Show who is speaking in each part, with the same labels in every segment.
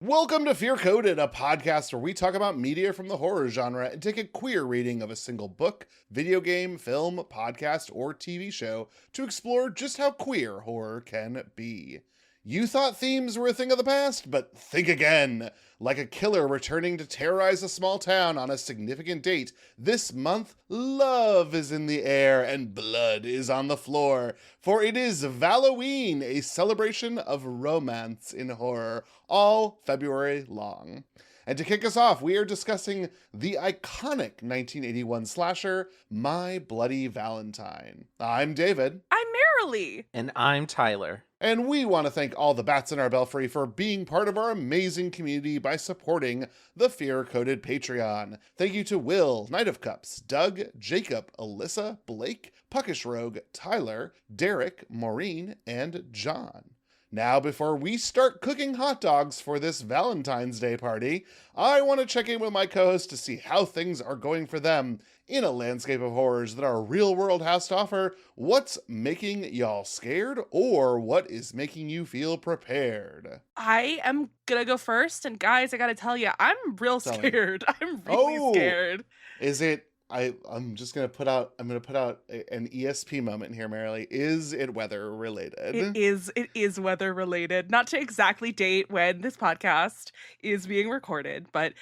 Speaker 1: Welcome to Fear Coded, a podcast where we talk about media from the horror genre and take a queer reading of a single book, video game, film, podcast, or TV show to explore just how queer horror can be. You thought themes were a thing of the past, but think again. Like a killer returning to terrorize a small town on a significant date, this month, love is in the air and blood is on the floor. For it is Valloween, a celebration of romance in horror, all February long. And to kick us off, we are discussing the iconic 1981 slasher, My Bloody Valentine. I'm David.
Speaker 2: I'm Marilee.
Speaker 3: And I'm Tyler.
Speaker 1: And we want to thank all the bats in our belfry for being part of our amazing community by supporting the Fear Coded Patreon. Thank you to Will, Knight of Cups, Doug, Jacob, Alyssa, Blake, Puckish Rogue, Tyler, Derek, Maureen, and John. Now, before we start cooking hot dogs for this Valentine's Day party, I want to check in with my co-host to see how things are going for them in a landscape of horrors that our real world has to offer. What's making y'all scared, or what is making you feel prepared?
Speaker 2: I am gonna go first, and guys, I gotta tell you, I'm real scared. I'm really scared.
Speaker 1: Is it? I'm just gonna put out. I'm gonna put out an ESP moment here, Marilee. Is it weather related?
Speaker 2: It is weather related. Not to exactly date when this podcast is being recorded, but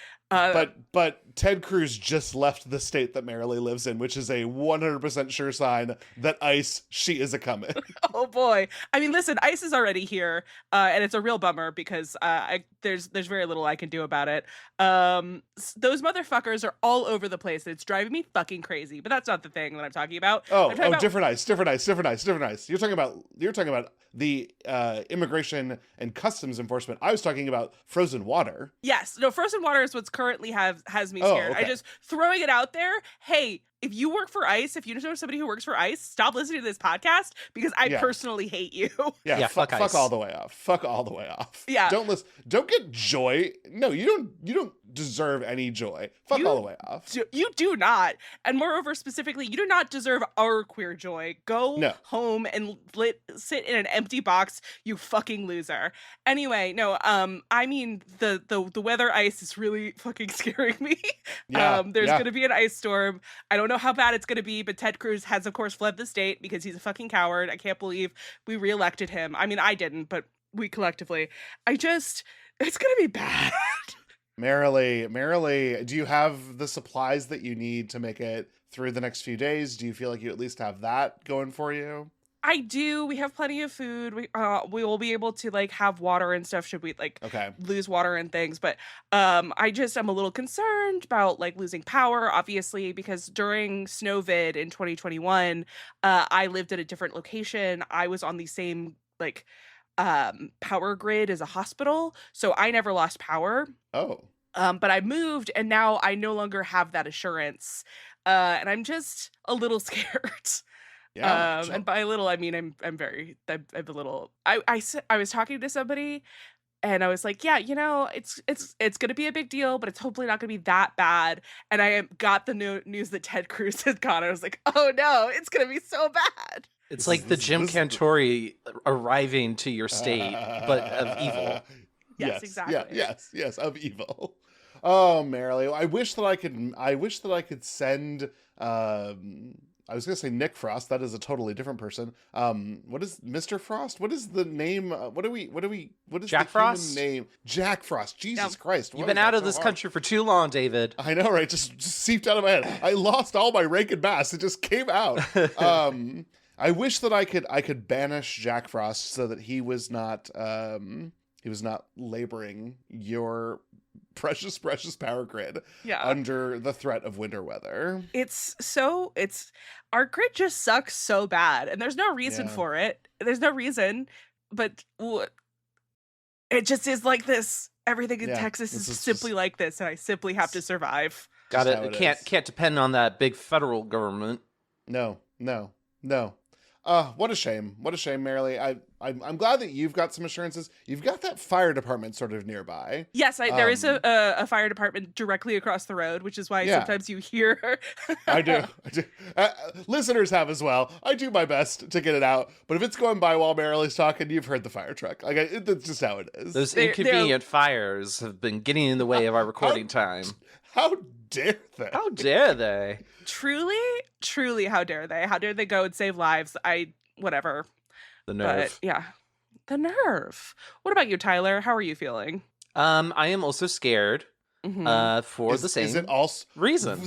Speaker 1: Ted Cruz just left the state that Marilee lives in, which is a 100% sure sign that she is a comin'.
Speaker 2: Oh boy! I mean, listen, ice is already here, and it's a real bummer because there's very little I can do about it. Those motherfuckers are all over the place. It's driving me fucking crazy. But that's not the thing that I'm talking about.
Speaker 1: Different ice. You're talking about the immigration and customs enforcement. I was talking about frozen water.
Speaker 2: Yes, no, frozen water is what's currently has me scared.
Speaker 1: Okay.
Speaker 2: I just throwing it out there. Hey, if you work for ICE, if you know somebody who works for ICE, stop listening to this podcast because I personally hate you.
Speaker 1: Yeah, fuck all the way off. Fuck all the way off.
Speaker 2: Yeah.
Speaker 1: Don't listen. Don't get joy. No, you don't deserve any joy. Fuck all the way off.
Speaker 2: You do not. And moreover, specifically, you do not deserve our queer joy. Go home and sit in an empty box, you fucking loser. Anyway, no, I mean the weather ice is really fucking scaring me. There's gonna be an ice storm. I don't know how bad it's gonna be, but Ted Cruz has of course fled the state because he's a fucking coward. I can't believe we reelected him. I mean, I didn't, but we collectively. It's gonna be bad.
Speaker 1: Marilee, do you have the supplies that you need to make it through the next few days? Do you feel like you at least have that going for you?
Speaker 2: I do. We have plenty of food. We will be able to like have water and stuff should we lose water and things. But I'm a little concerned about like losing power, obviously, because during Snowvid in 2021, I lived at a different location. I was on the same power grid as a hospital, so I never lost power. But I moved and now I no longer have that assurance. And I'm just a little scared.
Speaker 1: Yeah.
Speaker 2: And by a little, I mean, I'm a little, I was talking to somebody and I was like, yeah, it's going to be a big deal, but it's hopefully not going to be that bad. And I got the news that Ted Cruz had gone. I was like, oh no, it's going to be so bad.
Speaker 3: It's like the Jim Cantori arriving to your state, but of evil.
Speaker 2: Yes, exactly.
Speaker 1: Yes, of evil. Oh, Marilee, I wish that I could send, I was going to say Nick Frost. That is a totally different person. What is Mr. Frost? What is the name? What is
Speaker 3: Jack
Speaker 1: the
Speaker 3: Frost?
Speaker 1: Human name? Jack Frost. Jesus Christ.
Speaker 3: You've been out of this country for too long, David.
Speaker 1: I know, right? Just seeped out of my head. I lost all my Rankin Bass. It just came out. I wish that I could banish Jack Frost so that he was not laboring your precious power grid under the threat of winter weather.
Speaker 2: Our grid just sucks so bad, and there's no reason for it. There's no reason, but it just is like this. Everything in Texas is simply like this, and I simply have to survive.
Speaker 3: Can't depend on that big federal government.
Speaker 1: No. What a shame. What a shame, Marilee. I'm glad that you've got some assurances. You've got that fire department sort of nearby.
Speaker 2: Yes, there is a fire department directly across the road, which is why sometimes you hear.
Speaker 1: I do. Listeners have as well. I do my best to get it out, but if it's going by while Marilee's talking, you've heard the fire truck. That's just how it is.
Speaker 3: Those inconvenient fires have been getting in the way of our recording time.
Speaker 1: How dare they?
Speaker 3: How dare they?
Speaker 2: Truly, how dare they? How dare they go and save lives? Whatever.
Speaker 3: The nerve.
Speaker 2: But, yeah. The nerve. What about you, Tyler? How are you feeling?
Speaker 3: I am also scared. For the same reason.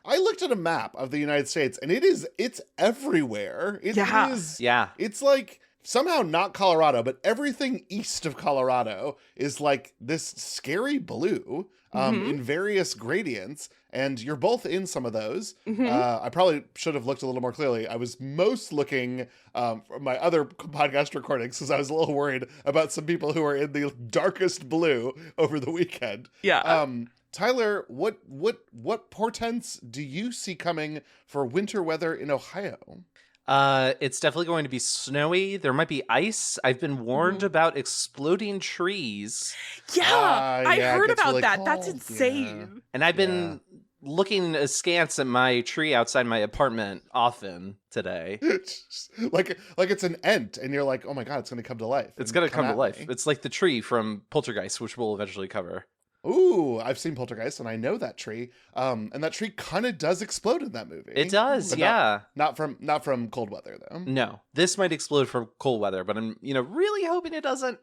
Speaker 1: I looked at a map of the United States, and it's everywhere. It is.
Speaker 3: Yeah.
Speaker 1: It's like somehow not Colorado, but everything east of Colorado is like this scary blue in various gradients, and you're both in some of those. I probably should have looked a little more clearly. I was most looking from my other podcast recordings because I was a little worried about some people who are in the darkest blue over the weekend.
Speaker 2: Yeah.
Speaker 1: Tyler, what portents do you see coming for winter weather in Ohio?
Speaker 3: It's definitely going to be snowy. There might be ice. I've been warned about exploding trees.
Speaker 2: Yeah, I heard about
Speaker 1: really
Speaker 2: that.
Speaker 1: cold.
Speaker 2: That's insane.
Speaker 1: Yeah.
Speaker 3: And I've been looking askance at my tree outside my apartment often today.
Speaker 1: like it's an ent, and you're like, oh my god, it's going to come to life.
Speaker 3: It's going to come to life.
Speaker 1: Me.
Speaker 3: It's like the tree from Poltergeist, which we'll eventually cover.
Speaker 1: Ooh, I've seen Poltergeist, and I know that tree. And that tree kind of does explode in that movie.
Speaker 3: It does,
Speaker 1: but
Speaker 3: yeah.
Speaker 1: Not from cold weather, though.
Speaker 3: No, this might explode from cold weather, but I'm really hoping it doesn't.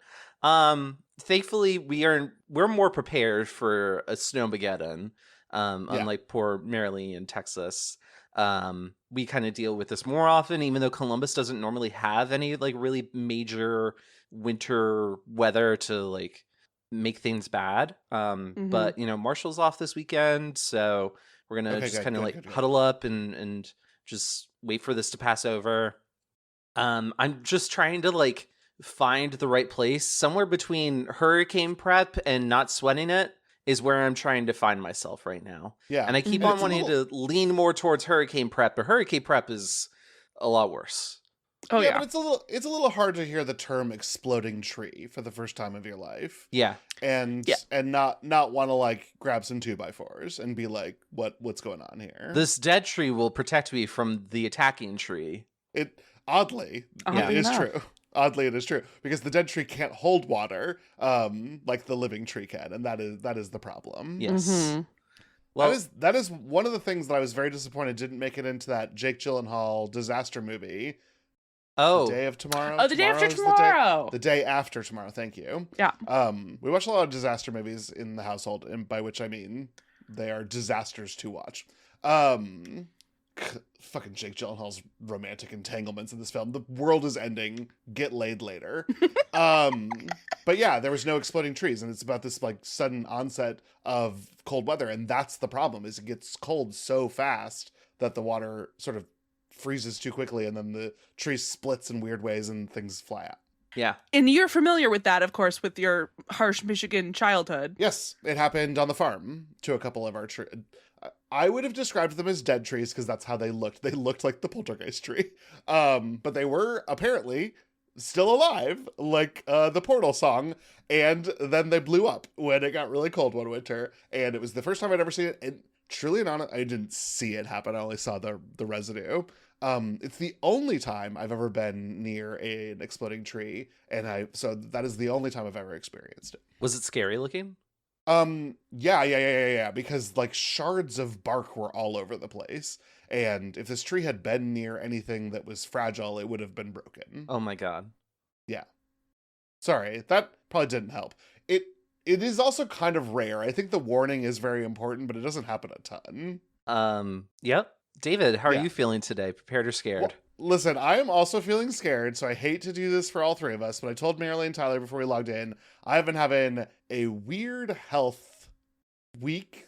Speaker 3: Thankfully, we're more prepared for a snowmageddon. Unlike poor Marilee in Texas. We kind of deal with this more often, even though Columbus doesn't normally have any like really major winter weather to like make things bad. But Marshall's off this weekend, so we're gonna huddle up and just wait for this to pass over. I'm just trying to like find the right place somewhere between hurricane prep and not sweating it is where I'm trying to find myself right now.
Speaker 1: Yeah.
Speaker 3: And I keep on wanting to lean more towards hurricane prep, but hurricane prep is a lot worse.
Speaker 2: Oh yeah.
Speaker 1: But it's a little hard to hear the term exploding tree for the first time of your life.
Speaker 3: Yeah.
Speaker 1: And not want to like grab some 2x4s and be like, what's going on here?
Speaker 3: This dead tree will protect me from the attacking tree.
Speaker 1: Oddly, it is true. Oddly, it is true because the dead tree can't hold water like the living tree can, and that is the problem.
Speaker 3: Yes. Well,
Speaker 1: that is one of the things that I was very disappointed didn't make it into that Jake Gyllenhaal disaster movie.
Speaker 3: Oh,
Speaker 1: The Day of Tomorrow.
Speaker 2: Oh, The Day After Tomorrow.
Speaker 1: The Day After Tomorrow. Thank you.
Speaker 2: Yeah.
Speaker 1: We watch a lot of disaster movies in the household, and by which I mean they are disasters to watch. Fucking Jake Gyllenhaal's romantic entanglements in this film. The world is ending. Get laid later. But yeah, there was no exploding trees, and it's about this like sudden onset of cold weather, and that's the problem. Is it gets cold so fast that the water sort of freezes too quickly, and then the tree splits in weird ways, and things fly out.
Speaker 3: Yeah.
Speaker 2: And you're familiar with that, of course, with your harsh Michigan childhood.
Speaker 1: Yes, it happened on the farm to a couple of our trees. I would have described them as dead trees because that's how they looked. They looked like the poltergeist tree. But they were apparently still alive, like the Portal song. And then they blew up when it got really cold one winter. And it was the first time I'd ever seen it. And truly and honest, I didn't see it happen. I only saw the residue. It's the only time I've ever been near an exploding tree. So that is the only time I've ever experienced it.
Speaker 3: Was it scary looking?
Speaker 1: Yeah. Because like shards of bark were all over the place. And if this tree had been near anything that was fragile, it would have been broken.
Speaker 3: Oh my God.
Speaker 1: Yeah. Sorry, that probably didn't help. It is also kind of rare. I think the warning is very important, but it doesn't happen a ton.
Speaker 3: Yep. David, how are you feeling today? Prepared or scared?
Speaker 1: Well, listen, I am also feeling scared, so I hate to do this for all three of us, but I told Marilee and Tyler before we logged in, I've been having a weird health week,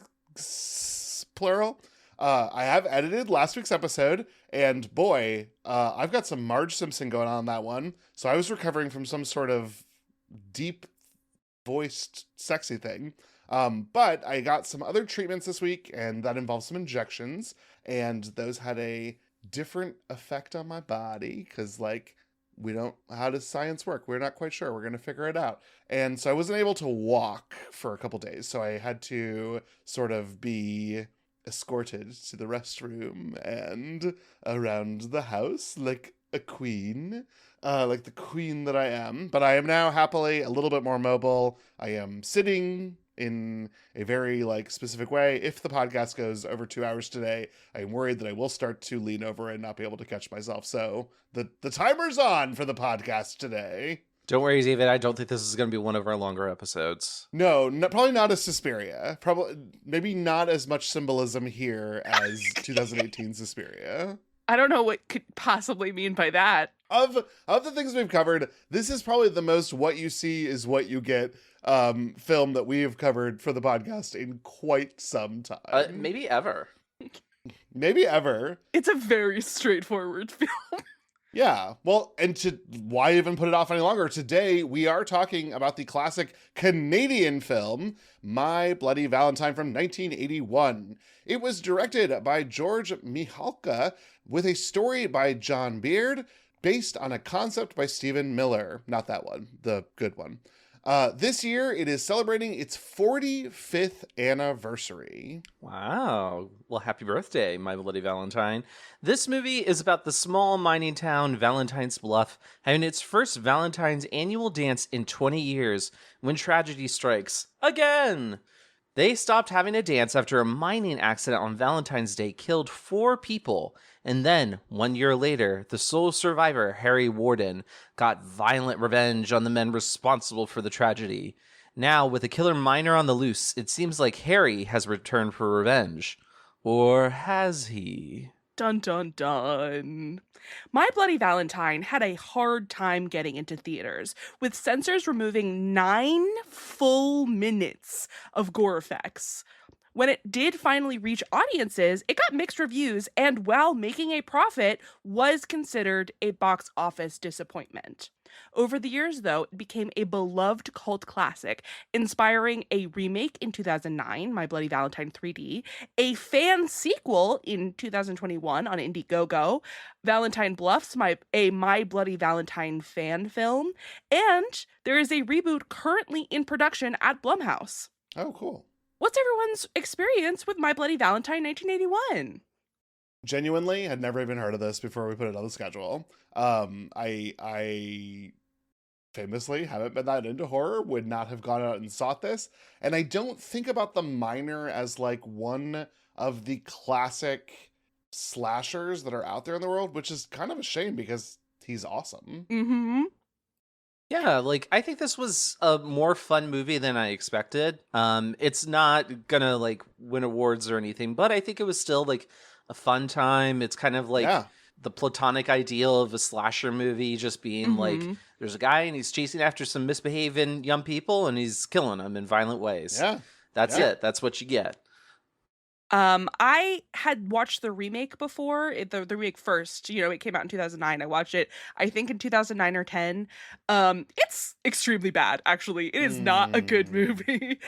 Speaker 1: plural. I have edited last week's episode, and boy, I've got some Marge Simpson going on that one, so I was recovering from some sort of deep-voiced sexy thing. But I got some other treatments this week, and that involves some injections, and those had a different effect on my body because, like, how does science work? We're not quite sure. We're going to figure it out. And so I wasn't able to walk for a couple days. So I had to sort of be escorted to the restroom and around the house like a queen, like the queen that I am. But I am now happily a little bit more mobile. I am sitting in a very like specific way. If the podcast goes over 2 hours today, I'm worried that I will start to lean over and not be able to catch myself. So the timer's on for the podcast today.
Speaker 3: Don't worry, David. I don't think this is going to be one of our longer episodes.
Speaker 1: No, probably not as Suspiria. Probably, maybe not as much symbolism here as 2018 Suspiria.
Speaker 2: I don't know what could possibly mean by that.
Speaker 1: Of the things we've covered, this is probably the most what you see is what you get film that we have covered for the podcast in quite some time.
Speaker 3: Maybe ever.
Speaker 1: Maybe ever.
Speaker 2: It's a very straightforward film.
Speaker 1: Yeah, well, and why even put it off any longer? Today, we are talking about the classic Canadian film, My Bloody Valentine from 1981. It was directed by George Mihalka with a story by John Beard based on a concept by Stephen Miller. Not that one, the good one. This year, it is celebrating its 45th anniversary.
Speaker 3: Wow. Well, happy birthday, My Bloody Valentine. This movie is about the small mining town Valentine's Bluff having its first Valentine's annual dance in 20 years when tragedy strikes again. They stopped having a dance after a mining accident on Valentine's Day killed 4 people. And then, 1 year later, the sole survivor, Harry Warden, got violent revenge on the men responsible for the tragedy. Now, with a killer miner on the loose, it seems like Harry has returned for revenge. Or has he?
Speaker 2: Dun dun dun. My Bloody Valentine had a hard time getting into theaters, with censors removing 9 full minutes of gore effects. When it did finally reach audiences, it got mixed reviews and, while making a profit, was considered a box office disappointment. Over the years, though, it became a beloved cult classic, inspiring a remake in 2009, My Bloody Valentine 3D, a fan sequel in 2021 on Indiegogo, Valentine Bluffs, a My Bloody Valentine fan film, and there is a reboot currently in production at Blumhouse.
Speaker 1: Oh, cool.
Speaker 2: What's everyone's experience with My Bloody Valentine 1981?
Speaker 1: Genuinely had never even heard of this before we put it on the schedule. I famously haven't been that into horror, would not have gone out and sought this. And I don't think about the miner as like one of the classic slashers that are out there in the world, which is kind of a shame because he's awesome.
Speaker 2: Mm-hmm.
Speaker 3: Yeah, like, I think this was a more fun movie than I expected. It's not gonna, like, win awards or anything, but I think it was still, like, a fun time. It's kind of like the platonic ideal of a slasher movie just being like, there's a guy and he's chasing after some misbehaving young people and he's killing them in violent ways.
Speaker 1: Yeah.
Speaker 3: That's it. That's what you get.
Speaker 2: I had watched the remake before, the remake first, it came out in 2009. I watched it, I think in 2009 or 10. It's extremely bad, actually. It is not a good movie.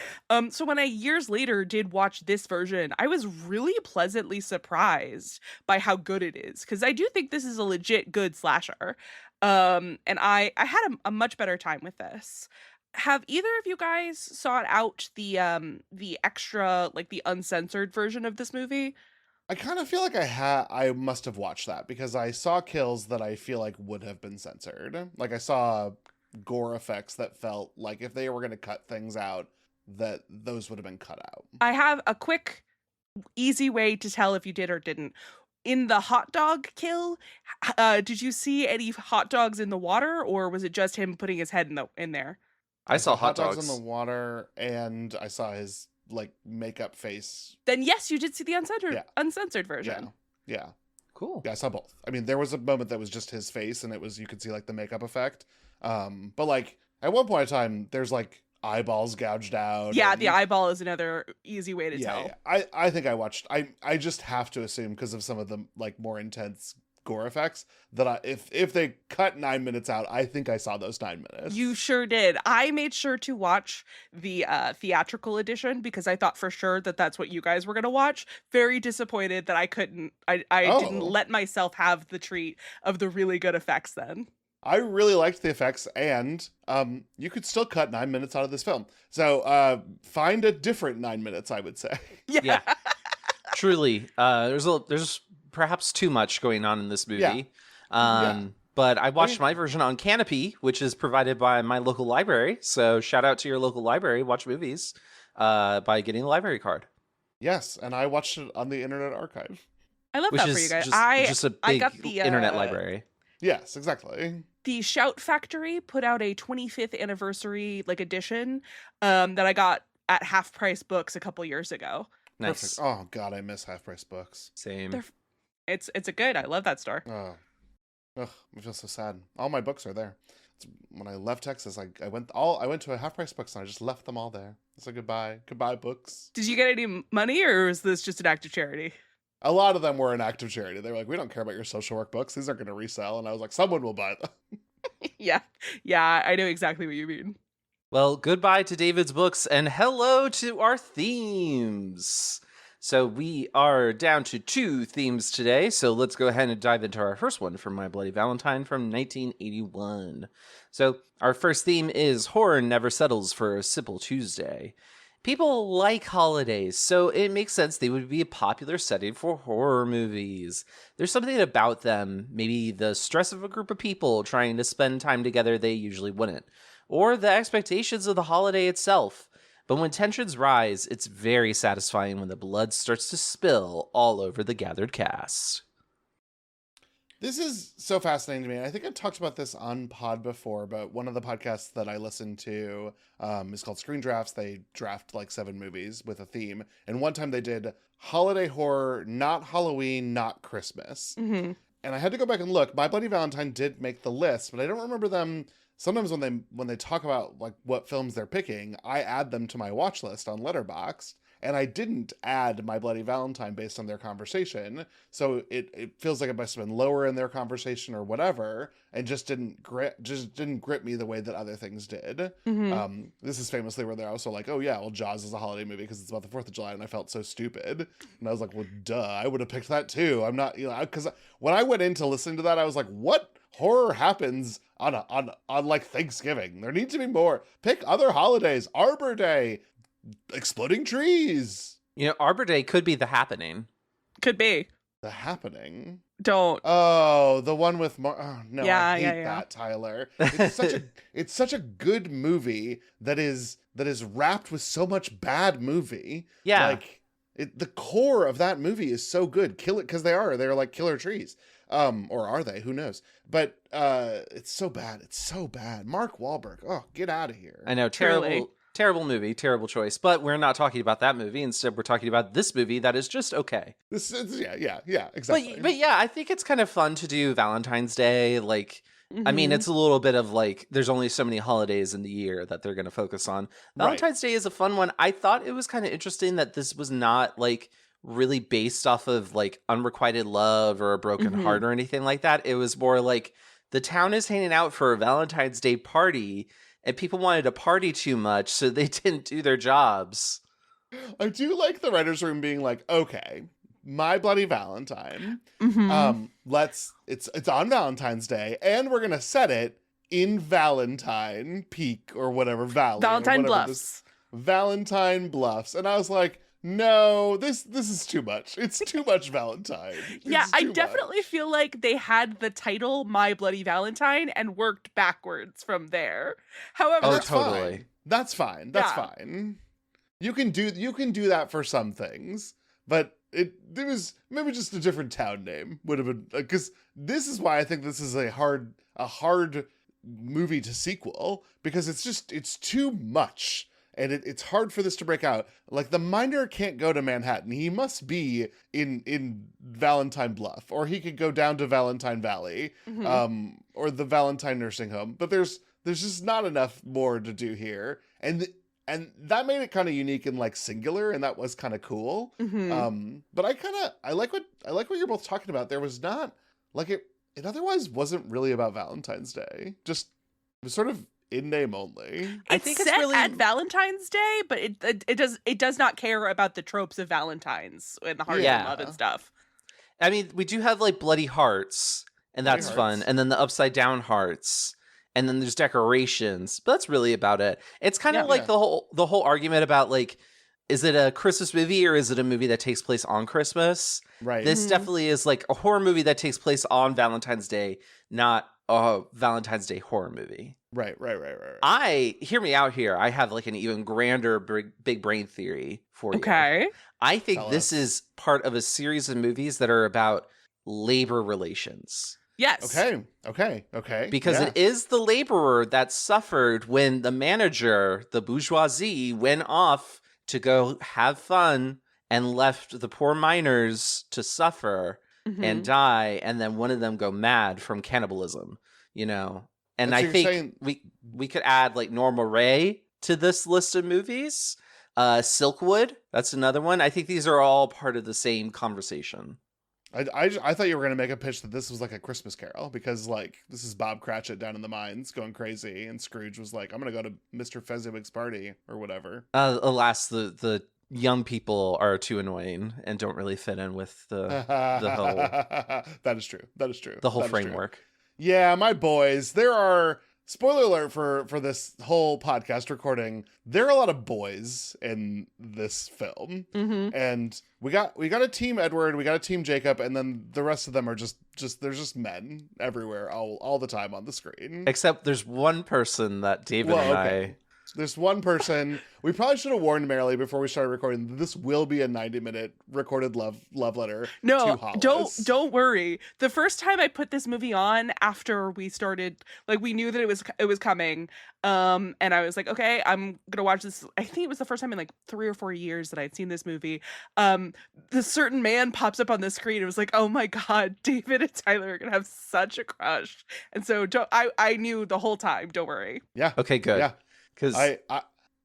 Speaker 2: So when I years later did watch this version, I was really pleasantly surprised by how good it is, because I do think this is a legit good slasher. And I had a much better time with this. Have either of you guys sought out the extra, like the uncensored version of this movie?
Speaker 1: I kind of feel like I must have watched that because I saw kills that I feel like would have been censored. Like I saw gore effects that felt like if they were going to cut things out, that those would have been cut out.
Speaker 2: I have a quick, easy way to tell if you did or didn't. In the hot dog kill, did you see any hot dogs in the water, or was it just him putting his head in there?
Speaker 3: I saw hot dogs
Speaker 1: in the water, and I saw his like makeup face.
Speaker 2: Then yes, you did see the uncensored version.
Speaker 1: Yeah.
Speaker 3: Cool.
Speaker 1: Yeah, I saw both. I mean, there was a moment that was just his face, and you could see like the makeup effect. But like at one point in time, there's like eyeballs gouged out.
Speaker 2: Yeah, the eyeball is another easy way to tell.
Speaker 1: Yeah. I think I watched. I just have to assume because of some of the like more intense gore effects that if they cut 9 minutes out, I think I saw those 9 minutes.
Speaker 2: You sure did. I made sure to watch the theatrical edition because I thought for sure that that's what you guys were going to watch. Very disappointed that I couldn't. I didn't let myself have the treat of the really good effects then.
Speaker 1: I really liked the effects, and you could still cut 9 minutes out of this film. So find a different 9 minutes, I would say.
Speaker 3: Yeah. Truly. There's perhaps too much going on in this movie. Yeah. But I watched my version on Canopy, which is provided by my local library. So shout out to your local library. Watch movies by getting a library card.
Speaker 1: Yes, and I watched it on the Internet Archive.
Speaker 2: I love that for you guys.
Speaker 3: Just a big I got the, internet library.
Speaker 1: Yes, exactly.
Speaker 2: The Shout Factory put out a 25th anniversary edition that I got at Half Price Books a couple years ago.
Speaker 3: Nice.
Speaker 1: Perfect. Oh God, I miss Half Price Books.
Speaker 3: Same.
Speaker 2: It's a good. I love that store.
Speaker 1: Oh, I feel so sad. All my books are there. When I left Texas, I went to a Half Price Books and I just left them all there. It's like goodbye books.
Speaker 2: Did you get any money, or was this just an act of charity?
Speaker 1: A lot of them were an act of charity. They were like, we don't care about your social work books. These aren't going to resell. And I was like, someone will buy them.
Speaker 2: Yeah, I know exactly what you mean.
Speaker 3: Well, goodbye to David's books and hello to our themes. So we are down to 2 themes today. So let's go ahead and dive into our first one from My Bloody Valentine from 1981. So our first theme is Horror Never Settles for a Simple Tuesday. People like holidays, so it makes sense they would be a popular setting for horror movies. There's something about them, maybe the stress of a group of people trying to spend time together they usually wouldn't, or the expectations of the holiday itself. But when tensions rise, it's very satisfying when the blood starts to spill all over the gathered cast.
Speaker 1: This is so fascinating to me. I think I've talked about this on pod before, but one of the podcasts that I listen to is called Screen Drafts. They draft 7 movies with a theme. And one time they did holiday horror, not Halloween, not Christmas.
Speaker 2: Mm-hmm.
Speaker 1: And I had to go back and look. My Bloody Valentine did make the list, but I don't remember them. Sometimes when they talk about what films they're picking, I add them to my watch list on Letterboxd. And I didn't add My Bloody Valentine based on their conversation. So it feels like it must have been lower in their conversation or whatever, and just didn't grip me the way that other things did.
Speaker 2: Mm-hmm.
Speaker 1: This is famously where they're also like, oh yeah, well, Jaws is a holiday movie because it's about the 4th of July, and I felt so stupid. And I was like, well, duh, I would have picked that too. I'm not, because when I went into listening to that, I was like, what horror happens on Thanksgiving? There needs to be more. Pick other holidays. Arbor Day. Exploding trees.
Speaker 3: Arbor Day could be The Happening.
Speaker 2: Could be.
Speaker 1: The Happening?
Speaker 2: Don't.
Speaker 1: Oh, the one with oh no,
Speaker 2: yeah,
Speaker 1: I hate that, Tyler. It's such a good movie that is wrapped with so much bad movie.
Speaker 3: Yeah.
Speaker 1: The core of that movie is so good. Because they're like killer trees. Or are they? Who knows? But it's so bad. It's so bad. Mark Wahlberg. Oh, get out of here.
Speaker 3: I know, Terrible movie, terrible choice. But we're not talking about that movie. Instead, we're talking about this movie that is just okay.
Speaker 1: Yeah, exactly.
Speaker 3: But yeah, I think it's kind of fun to do Valentine's Day.
Speaker 2: Mm-hmm.
Speaker 3: I mean, it's a little bit of there's only so many holidays in the year that they're going to focus on. Valentine's Day is a fun one. I thought it was kind of interesting that this was not really based off of unrequited love or a broken heart or anything like that. It was more the town is hanging out for a Valentine's Day party, and people wanted to party too much, so they didn't do their jobs.
Speaker 1: I do like the writer's room being like, okay, My Bloody Valentine.
Speaker 2: Mm-hmm.
Speaker 1: It's on Valentine's Day, and we're gonna set it in Valentine Peak or whatever Valley.
Speaker 2: Valentine Bluffs.
Speaker 1: Valentine Bluffs. And I was like, no, this is too much. It's too much Valentine.
Speaker 2: Yeah, I definitely feel like they had the title My Bloody Valentine and worked backwards from there. However,
Speaker 1: That's fine. That's fine. You can do that for some things, but it was maybe just a different town name would have been, because this is why I think this is a hard movie to sequel, because it's too much. And it's hard for this to break out. The miner can't go to Manhattan. He must be in Valentine Bluff, or he could go down to Valentine Valley, or the Valentine nursing home. But there's just not enough more to do here. And that made it kind of unique and singular, and that was kind of cool.
Speaker 2: Mm-hmm.
Speaker 1: But I like what you're both talking about. There was not like it otherwise wasn't really about Valentine's Day. Just it was sort of in name only.
Speaker 2: I think it's set really at Valentine's Day, but it does not care about the tropes of Valentine's and the heart and love and stuff.
Speaker 3: I mean, we do have like bloody hearts, and that's fun, and then the upside down hearts, and then there's decorations, but that's really about it. It's kind of like the whole argument about like, is it a Christmas movie or is it a movie that takes place on Christmas?
Speaker 1: Right.
Speaker 3: This definitely is like a horror movie that takes place on Valentine's Day, not a Valentine's Day horror movie.
Speaker 1: Right.
Speaker 3: Hear me out here. I have like an even grander big brain theory for you.
Speaker 2: Okay.
Speaker 3: I think this is part of a series of movies that are about labor relations.
Speaker 2: Yes.
Speaker 1: Okay.
Speaker 3: Because it is the laborer that suffered when the manager, the bourgeoisie, went off to go have fun and left the poor miners to suffer and die, and then one of them go mad from cannibalism, you know? And I think we could add like Norma Ray to this list of movies. Silkwood, that's another one. I think these are all part of the same conversation.
Speaker 1: I thought you were going to make a pitch that this was like a Christmas Carol, because like this is Bob Cratchit down in the mines going crazy, and Scrooge was like, I'm going to go to Mr. Fezziwig's party or whatever.
Speaker 3: Alas, the young people are too annoying and don't really fit in with the whole.
Speaker 1: That is true.
Speaker 3: The whole framework.
Speaker 1: Yeah, my boys, there are, spoiler alert for this whole podcast recording, there are a lot of boys in this film. And we got a team Edward, we got a team Jacob, and then the rest of them are just there's just men everywhere all the time on the screen.
Speaker 3: Except there's one person that David
Speaker 1: There's one person. We probably should have warned Marilee before we started recording that this will be a 90-minute recorded love letter.
Speaker 2: No,
Speaker 1: to Hollis.
Speaker 2: don't worry. The first time I put this movie on after we started, like we knew that it was coming, and I was like, okay, I'm gonna watch this. I think it was the first time in like 3 or 4 years that I'd seen this movie. This certain man pops up on the screen. It was like, oh my god, David and Tyler are gonna have such a crush, and so I knew the whole time. Don't worry.
Speaker 1: Yeah.
Speaker 3: Okay. Good.
Speaker 1: Yeah.
Speaker 3: Because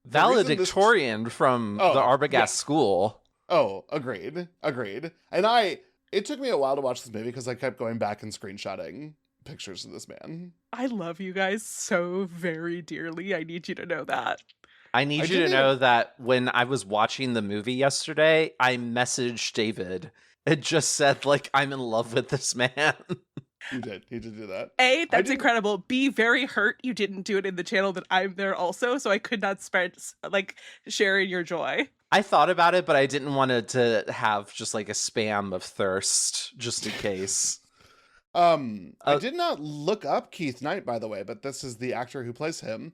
Speaker 3: valedictorian from the Arbogast School.
Speaker 1: Oh, agreed. And it took me a while to watch this movie because I kept going back and screenshotting pictures of this man.
Speaker 2: I love you guys so very dearly. I need you to know that.
Speaker 3: I need you to know that when I was watching the movie yesterday, I messaged David. It just said, like, I'm in love with this man.
Speaker 1: You did do that.
Speaker 2: A, that's incredible. B, very hurt you didn't do it in the channel that I'm there also, so I could not share in your joy.
Speaker 3: I thought about it, but I didn't want it to have just like a spam of thirst, just in case.
Speaker 1: I did not look up Keith Knight, by the way, but this is the actor who plays him.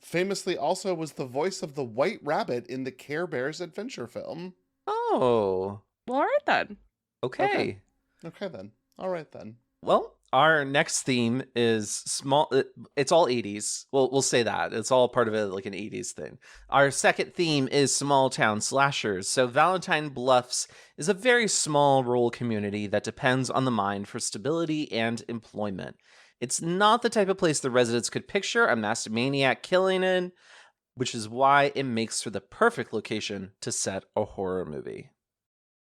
Speaker 1: Famously also was the voice of the White Rabbit in the Care Bears adventure film.
Speaker 3: Oh.
Speaker 2: Well, all right then.
Speaker 3: Okay
Speaker 1: then. All right then.
Speaker 3: Well, our next theme is small. It's all 80s. Well, we'll say that. It's all part of it, like an 80s thing. Our second theme is small town slashers. So Valentine Bluffs is a very small rural community that depends on the mine for stability and employment. It's not the type of place the residents could picture a masked maniac killing in, which is why it makes for the perfect location to set a horror movie.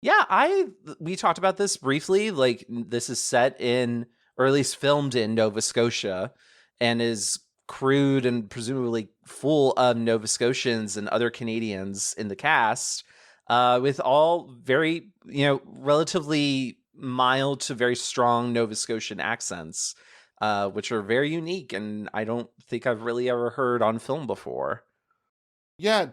Speaker 3: Yeah, we talked about this briefly. Like, this is set in, or at least filmed in Nova Scotia, and is crewed and presumably full of Nova Scotians and other Canadians in the cast, with all very, relatively mild to very strong Nova Scotian accents, which are very unique, and I don't think I've really ever heard on film before.
Speaker 1: Yeah,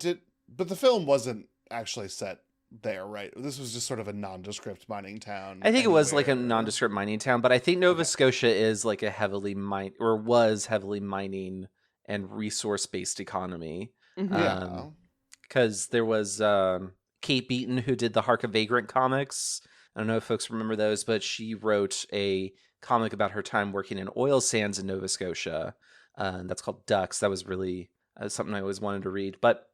Speaker 1: but the film wasn't actually set there, right? This was just sort of a nondescript mining town.
Speaker 3: I think it was like a nondescript mining town, but I think Nova Scotia is like a heavily was heavily mining and resource-based economy. Because there was Kate Beaton, who did the Hark a Vagrant comics. I don't know if folks remember those, but she wrote a comic about her time working in oil sands in Nova Scotia. That's called Ducks. That was really something I always wanted to read. But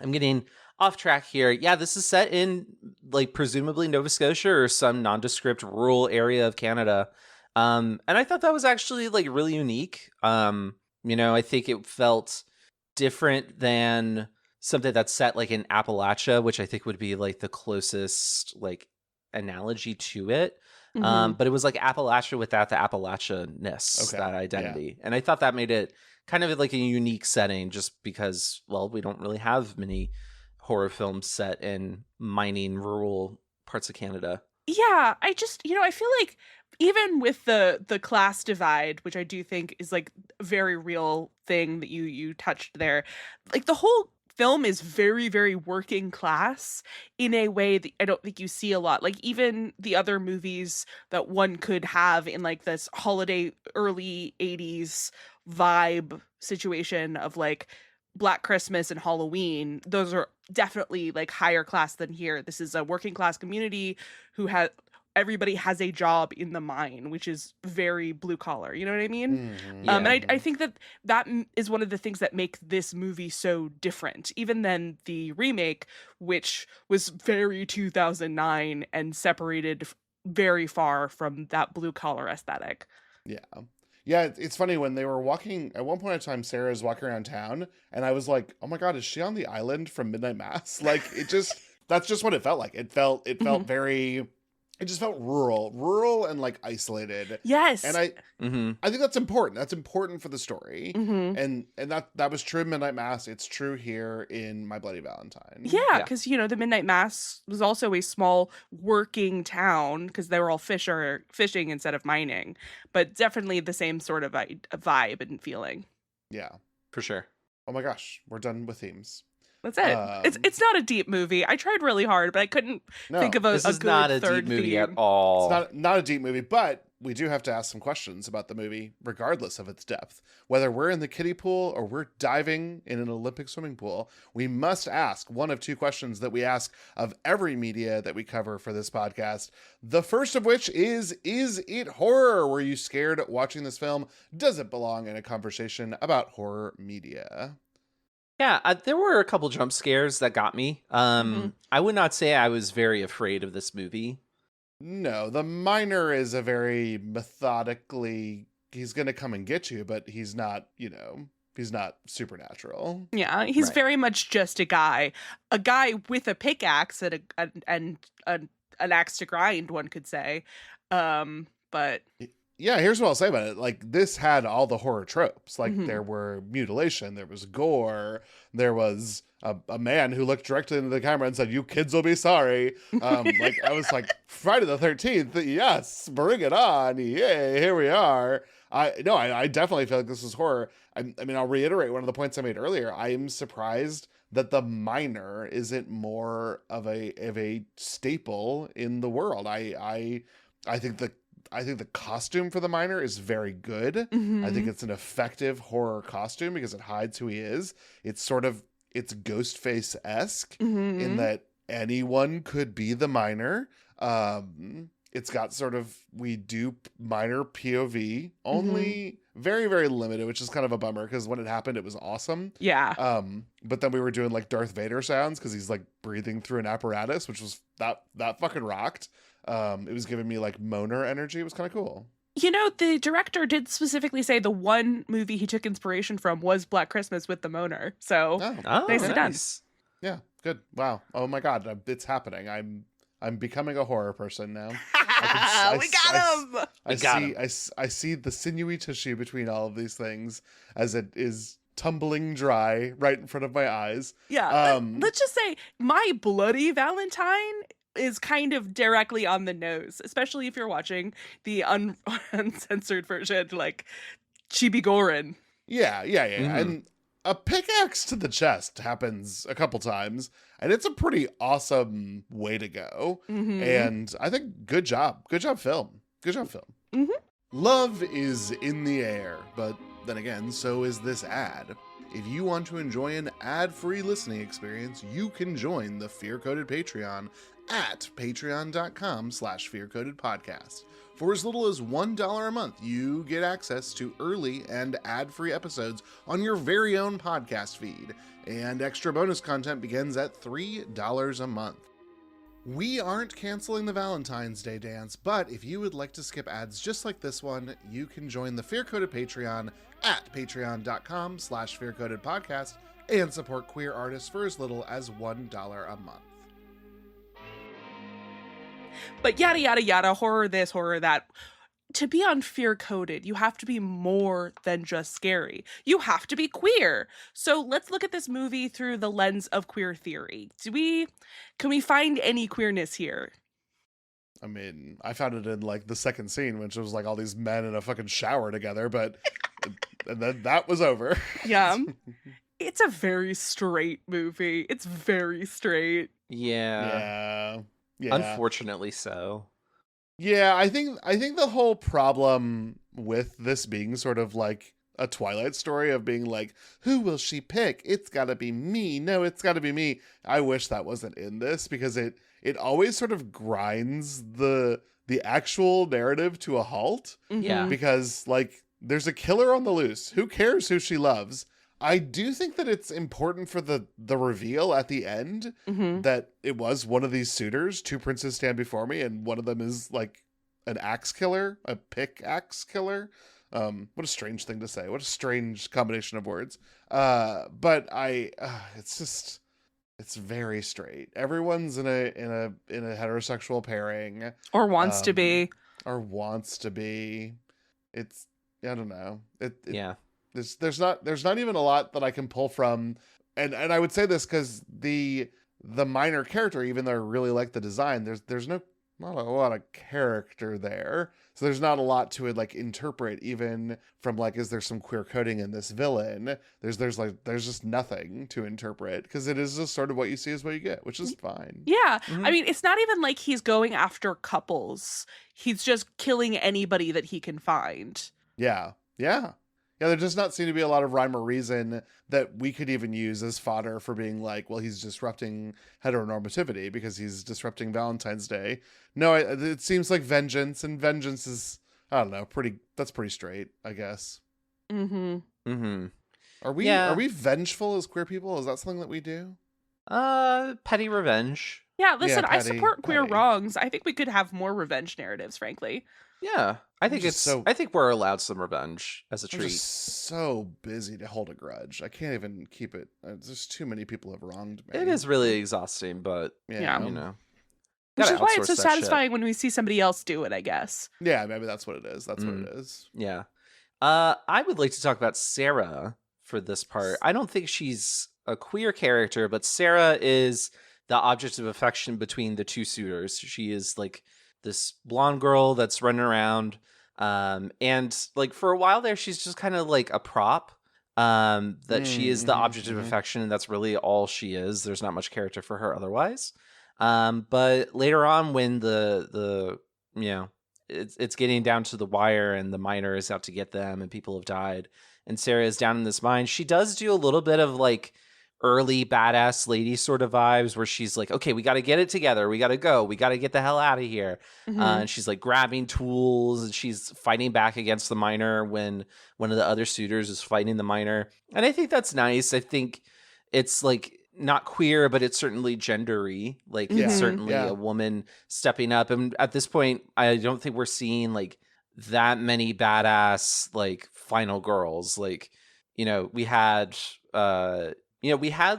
Speaker 3: I'm getting off track here. Yeah, this is set in like presumably Nova Scotia or some nondescript rural area of Canada. And I thought that was actually like really unique. I think it felt different than something that's set like in Appalachia, which I think would be like the closest like analogy to it.
Speaker 2: Mhm.
Speaker 3: But it was like Appalachia without the Appalachia-ness, that identity. And I thought that made it kind of like a unique setting just because, well, we don't really have many horror films set in mining rural parts of Canada.
Speaker 2: Yeah, I just, I feel like even with the class divide, which I do think is like a very real thing that you touched there, like the whole film is very, very working class in a way that I don't think you see a lot. Like even the other movies that one could have in like this holiday early 80s vibe situation of like Black Christmas and Halloween, those are definitely like higher class than here. This is a working class community who has everybody has a job in the mine, which is very blue collar. You know what I mean?
Speaker 1: Mm-hmm.
Speaker 3: Yeah.
Speaker 2: And I think that is one of the things that make this movie so different, even than the remake, which was very 2009 and separated very far from that blue collar aesthetic.
Speaker 1: Yeah. Yeah, it's funny when they were walking, at one point in time, Sarah is walking around town, and I was like, oh my God, is she on the island from Midnight Mass? Like, that's just what it felt like. It felt very, it just felt rural and like isolated.
Speaker 2: Yes.
Speaker 1: And I think that's important. That's important for the story. And that was true in Midnight Mass. It's true here in My Bloody Valentine.
Speaker 2: Yeah, because the Midnight Mass was also a small working town because they were all fishing instead of mining, but definitely the same sort of vibe and feeling.
Speaker 1: Yeah,
Speaker 3: for sure.
Speaker 1: Oh my gosh, we're done with themes.
Speaker 2: That's it. It's not a deep movie. I tried really hard, but I couldn't think of a good third theme. This is
Speaker 3: not a deep movie at all.
Speaker 1: It's not a deep movie, but we do have to ask some questions about the movie, regardless of its depth. Whether we're in the kiddie pool or we're diving in an Olympic swimming pool, we must ask one of two questions that we ask of every media that we cover for this podcast. The first of which is it horror? Were you scared watching this film? Does it belong in a conversation about horror media?
Speaker 3: Yeah, there were a couple jump scares that got me. I would not say I was very afraid of this movie.
Speaker 1: No, the miner is a very methodically, he's going to come and get you, but he's not, he's not supernatural.
Speaker 2: Yeah, he's very much just a guy with a pickaxe and an axe to grind, one could say. But
Speaker 1: yeah, here's what I'll say about it. Like, this had all the horror tropes. Like, there were mutilation, there was gore, there was a man who looked directly into the camera and said, "You kids will be sorry." Like, I was like, Friday the 13th, yes, bring it on. Yay, here we are. I definitely feel like this is horror. I mean, I'll reiterate one of the points I made earlier. I am surprised that the miner isn't more of a staple in the world. I think the costume for the miner is very good. I think it's an effective horror costume because it hides who he is. It's Ghostface-esque in that anyone could be the miner. It's got sort of, we do miner POV, only very, very limited, which is kind of a bummer because when it happened, it was awesome.
Speaker 2: Yeah.
Speaker 1: But then we were doing like Darth Vader sounds because he's like breathing through an apparatus, which was that fucking rocked. It was giving me like moaner energy. It was kind of cool.
Speaker 2: The director did specifically say the one movie he took inspiration from was Black Christmas with the moaner. So nicely done.
Speaker 1: Yeah, good. Wow. Oh my God, it's happening. I'm becoming a horror person now.
Speaker 2: We got him.
Speaker 1: I see the sinewy tissue between all of these things as it is tumbling dry right in front of my eyes.
Speaker 2: Yeah. Let's just say My Bloody Valentine is kind of directly on the nose, especially if you're watching the uncensored version, like Chibi Gorin.
Speaker 1: Yeah. And a pickaxe to the chest happens a couple times, and it's a pretty awesome way to go. And I think good job film. Love is in the air, but then again, so is this ad. If you want to enjoy an ad-free listening experience, you can join the Fear-Coded Patreon at patreon.com/fearcodedpodcast. For as little as $1 a month, you get access to early and ad-free episodes on your very own podcast feed, and extra bonus content begins at $3 a month. We aren't canceling the Valentine's Day dance, but if you would like to skip ads just like this one, you can join the Fear-Coded Patreon at patreon.com/fearcodedpodcast and support queer artists for as little as $1 a month.
Speaker 2: But yada, yada, yada, horror this, horror that. To be unfear coded, you have to be more than just scary. You have to be queer. So let's look at this movie through the lens of queer theory. Can we find any queerness here?
Speaker 1: I mean, I found it in like the second scene, which was like all these men in a fucking shower together, but and then that was over.
Speaker 2: Yeah. It's a very straight movie. It's very straight.
Speaker 3: Yeah. Unfortunately so.
Speaker 1: Yeah, I think the whole problem with this being sort of like a Twilight story of being like, who will she pick? It's gotta be me. No, it's gotta be me. I wish that wasn't in this, because it always sort of grinds the actual narrative to a halt.
Speaker 3: Yeah.
Speaker 1: Because like there's a killer on the loose. Who cares who she loves? I do think that it's important for the reveal at the end that it was one of these suitors. Two princes stand before me, and one of them is like an axe killer, a pickaxe killer. What a strange thing to say. What a strange combination of words. But it's very straight. Everyone's in a heterosexual pairing,
Speaker 2: or wants to be.
Speaker 1: It's, I don't know.
Speaker 3: Yeah.
Speaker 1: There's not even a lot that I can pull from, and I would say this because the minor character, even though I really like the design, there's not a lot of character there, so there's not a lot to like interpret, even from like, is there some queer coding in this villain? There's just nothing to interpret, because it is just sort of what you see is what you get, which is fine.
Speaker 2: Yeah. I mean, it's not even like he's going after couples. He's just killing anybody that he can find.
Speaker 1: Yeah, there does not seem to be a lot of rhyme or reason that we could even use as fodder for being like, well, he's disrupting heteronormativity because he's disrupting Valentine's Day. No, it seems like vengeance, and vengeance is, I don't know, that's pretty straight, I guess. Are we vengeful as queer people? Is that something that we do?
Speaker 3: Petty revenge.
Speaker 2: Yeah, listen, I support queer wrongs. I think we could have more revenge narratives, frankly.
Speaker 3: Yeah, I think we're allowed some revenge as a treat.
Speaker 1: I'm just so busy to hold a grudge. I can't even keep it. There's too many people have wronged me.
Speaker 3: It is really exhausting, but
Speaker 2: yeah.
Speaker 3: You know.
Speaker 2: Which is why it's so satisfying when we see somebody else do it, I guess.
Speaker 1: Yeah, maybe that's what it is. What it is.
Speaker 3: Yeah. I would like to talk about Sarah for this part. I don't think she's a queer character, but Sarah is the object of affection between the two suitors. She is like this blonde girl that's running around, and like for a while there, she's just kind of like a prop. That she is the object of affection, and that's really all she is. There's not much character for her otherwise. But later on, when the it's getting down to the wire, and the miner is out to get them, and people have died, and Sarah is down in this mine, she does do a little bit of like early badass lady sort of vibes, where she's like, okay, we got to get it together, we got to go, we got to get the hell out of here. And she's like grabbing tools, and she's fighting back against the miner when one of the other suitors is fighting the miner. And I think that's nice. I think it's like not queer, but it's certainly gendery. Like it's certainly a woman stepping up. And at this point, I don't think we're seeing like that many badass like final girls. Like, we had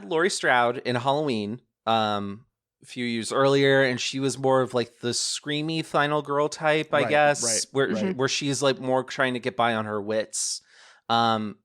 Speaker 3: Laurie Strode in Halloween a few years earlier, and she was more of like the screamy final girl type, I guess, where she's like more trying to get by on her wits.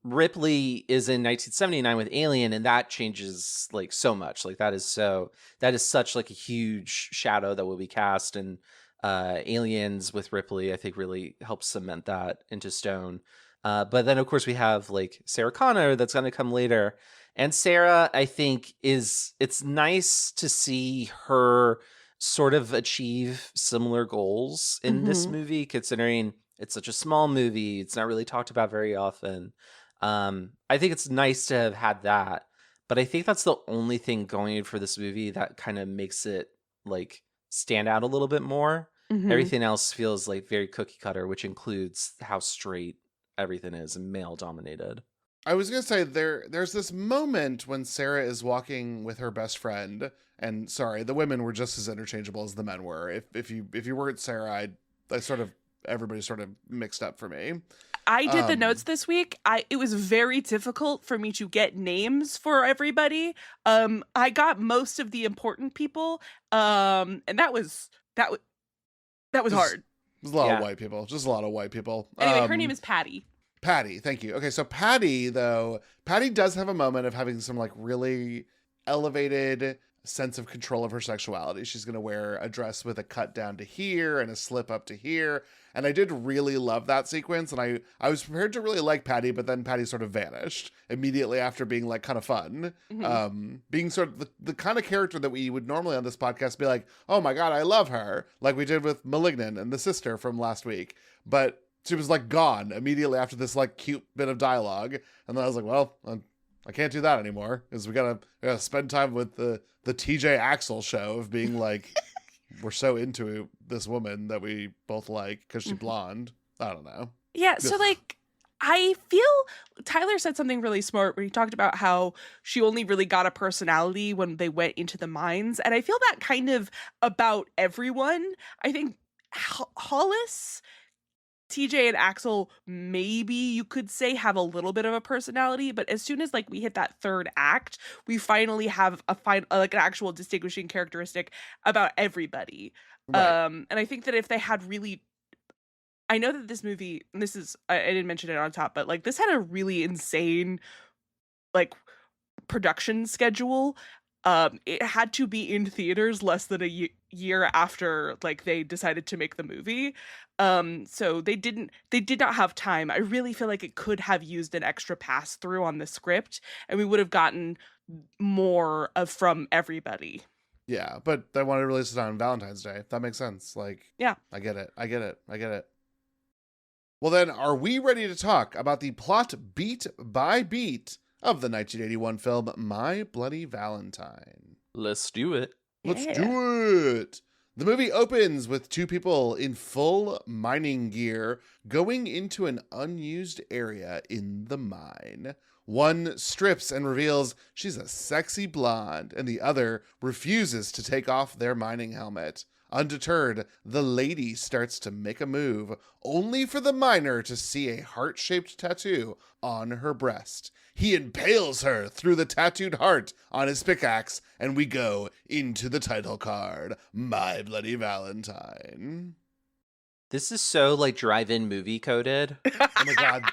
Speaker 3: Ripley is in 1979 with Alien, and that changes like so much. Like that is such like a huge shadow that will be cast, and Aliens with Ripley, I think, really helps cement that into stone. But then of course we have like Sarah Connor that's going to come later. And Sarah, I think, it's nice to see her sort of achieve similar goals in this movie, considering it's such a small movie. It's not really talked about very often. I think it's nice to have had that. But I think that's the only thing going for this movie that kind of makes it like stand out a little bit more. Everything else feels like very cookie cutter, which includes how straight everything is and male dominated.
Speaker 1: I was going to say there's this moment when Sarah is walking with her best friend, and sorry, the women were just as interchangeable as the men were. If you weren't Sarah, everybody sort of mixed up for me.
Speaker 2: I did the notes this week. It was very difficult for me to get names for everybody. I got most of the important people. And that was That was hard.
Speaker 1: There's a lot of white people. Just a lot of white people.
Speaker 2: Anyway, her name is Patty.
Speaker 1: Patty, thank you. Okay, so Patty does have a moment of having some like really elevated sense of control of her sexuality. She's going to wear a dress with a cut down to here and a slip up to here. And I did really love that sequence. And I was prepared to really like Patty, but then Patty sort of vanished immediately after being like kind of fun. Being sort of the kind of character that we would normally on this podcast be like, oh my God, I love her. Like we did with Malignant and the sister from last week. But she was like gone immediately after this like cute bit of dialogue. And then I was like, well, I can't do that anymore because we gotta spend time with the TJ Axel show of being like, we're so into this woman that we both like because she's blonde. I don't know.
Speaker 2: Yeah. So like, I feel Tyler said something really smart where he talked about how she only really got a personality when they went into the mines. And I feel that kind of about everyone. I think Hollis, TJ and Axel, maybe you could say have a little bit of a personality, but as soon as like we hit that third act, we finally have like an actual distinguishing characteristic about everybody. Right. And I think that if they had really, I know that this movie, and this is, I didn't mention it on top, but like this had a really insane like production schedule. It had to be in theaters less than a year after like they decided to make the movie. So they did not have time. I really feel like it could have used an extra pass through on the script and we would have gotten more from everybody.
Speaker 1: Yeah, but they wanted to release it on Valentine's Day. That makes sense. Like,
Speaker 2: yeah,
Speaker 1: I get it. Well then, are we ready to talk about the plot beat by beat of the 1981 film My Bloody Valentine?
Speaker 3: Let's do it.
Speaker 1: Let's do it. The movie opens with two people in full mining gear going into an unused area in the mine. One strips and reveals she's a sexy blonde, and the other refuses to take off their mining helmet. Undeterred, the lady starts to make a move, only for the miner to see a heart-shaped tattoo on her breast. He impales her through the tattooed heart on his pickaxe, and we go into the title card, My Bloody Valentine.
Speaker 3: This is so, like, drive-in movie coded.
Speaker 1: Oh my God.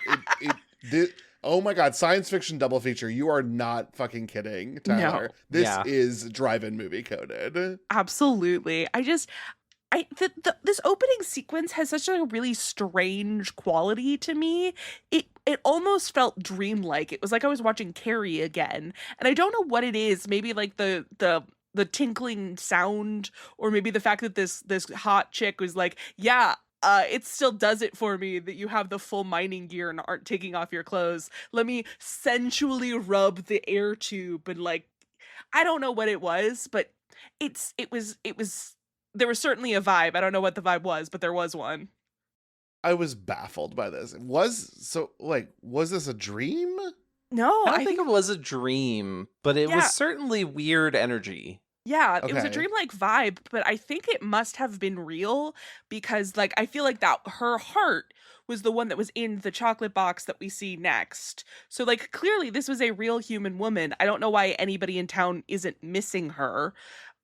Speaker 1: Oh my God, science fiction double feature. You are not fucking kidding, Tyler. No. This is drive-in movie coded.
Speaker 2: Absolutely. This opening sequence has such a really strange quality to me. It almost felt dreamlike. It was like I was watching Carrie again. And I don't know what it is. Maybe like the tinkling sound, or maybe the fact that this hot chick was like, yeah, it still does it for me that you have the full mining gear and aren't taking off your clothes. Let me sensually rub the air tube and like, I don't know what it was, but it was there was certainly a vibe. I don't know what the vibe was, but there was one.
Speaker 1: I was baffled by this. Was this a dream?
Speaker 2: No,
Speaker 3: I don't think it was a dream, but it was certainly weird energy.
Speaker 2: Yeah, okay. It was a dreamlike vibe, but I think it must have been real because, like, I feel like that her heart was the one that was in the chocolate box that we see next. So, like, clearly this was a real human woman. I don't know why anybody in town isn't missing her.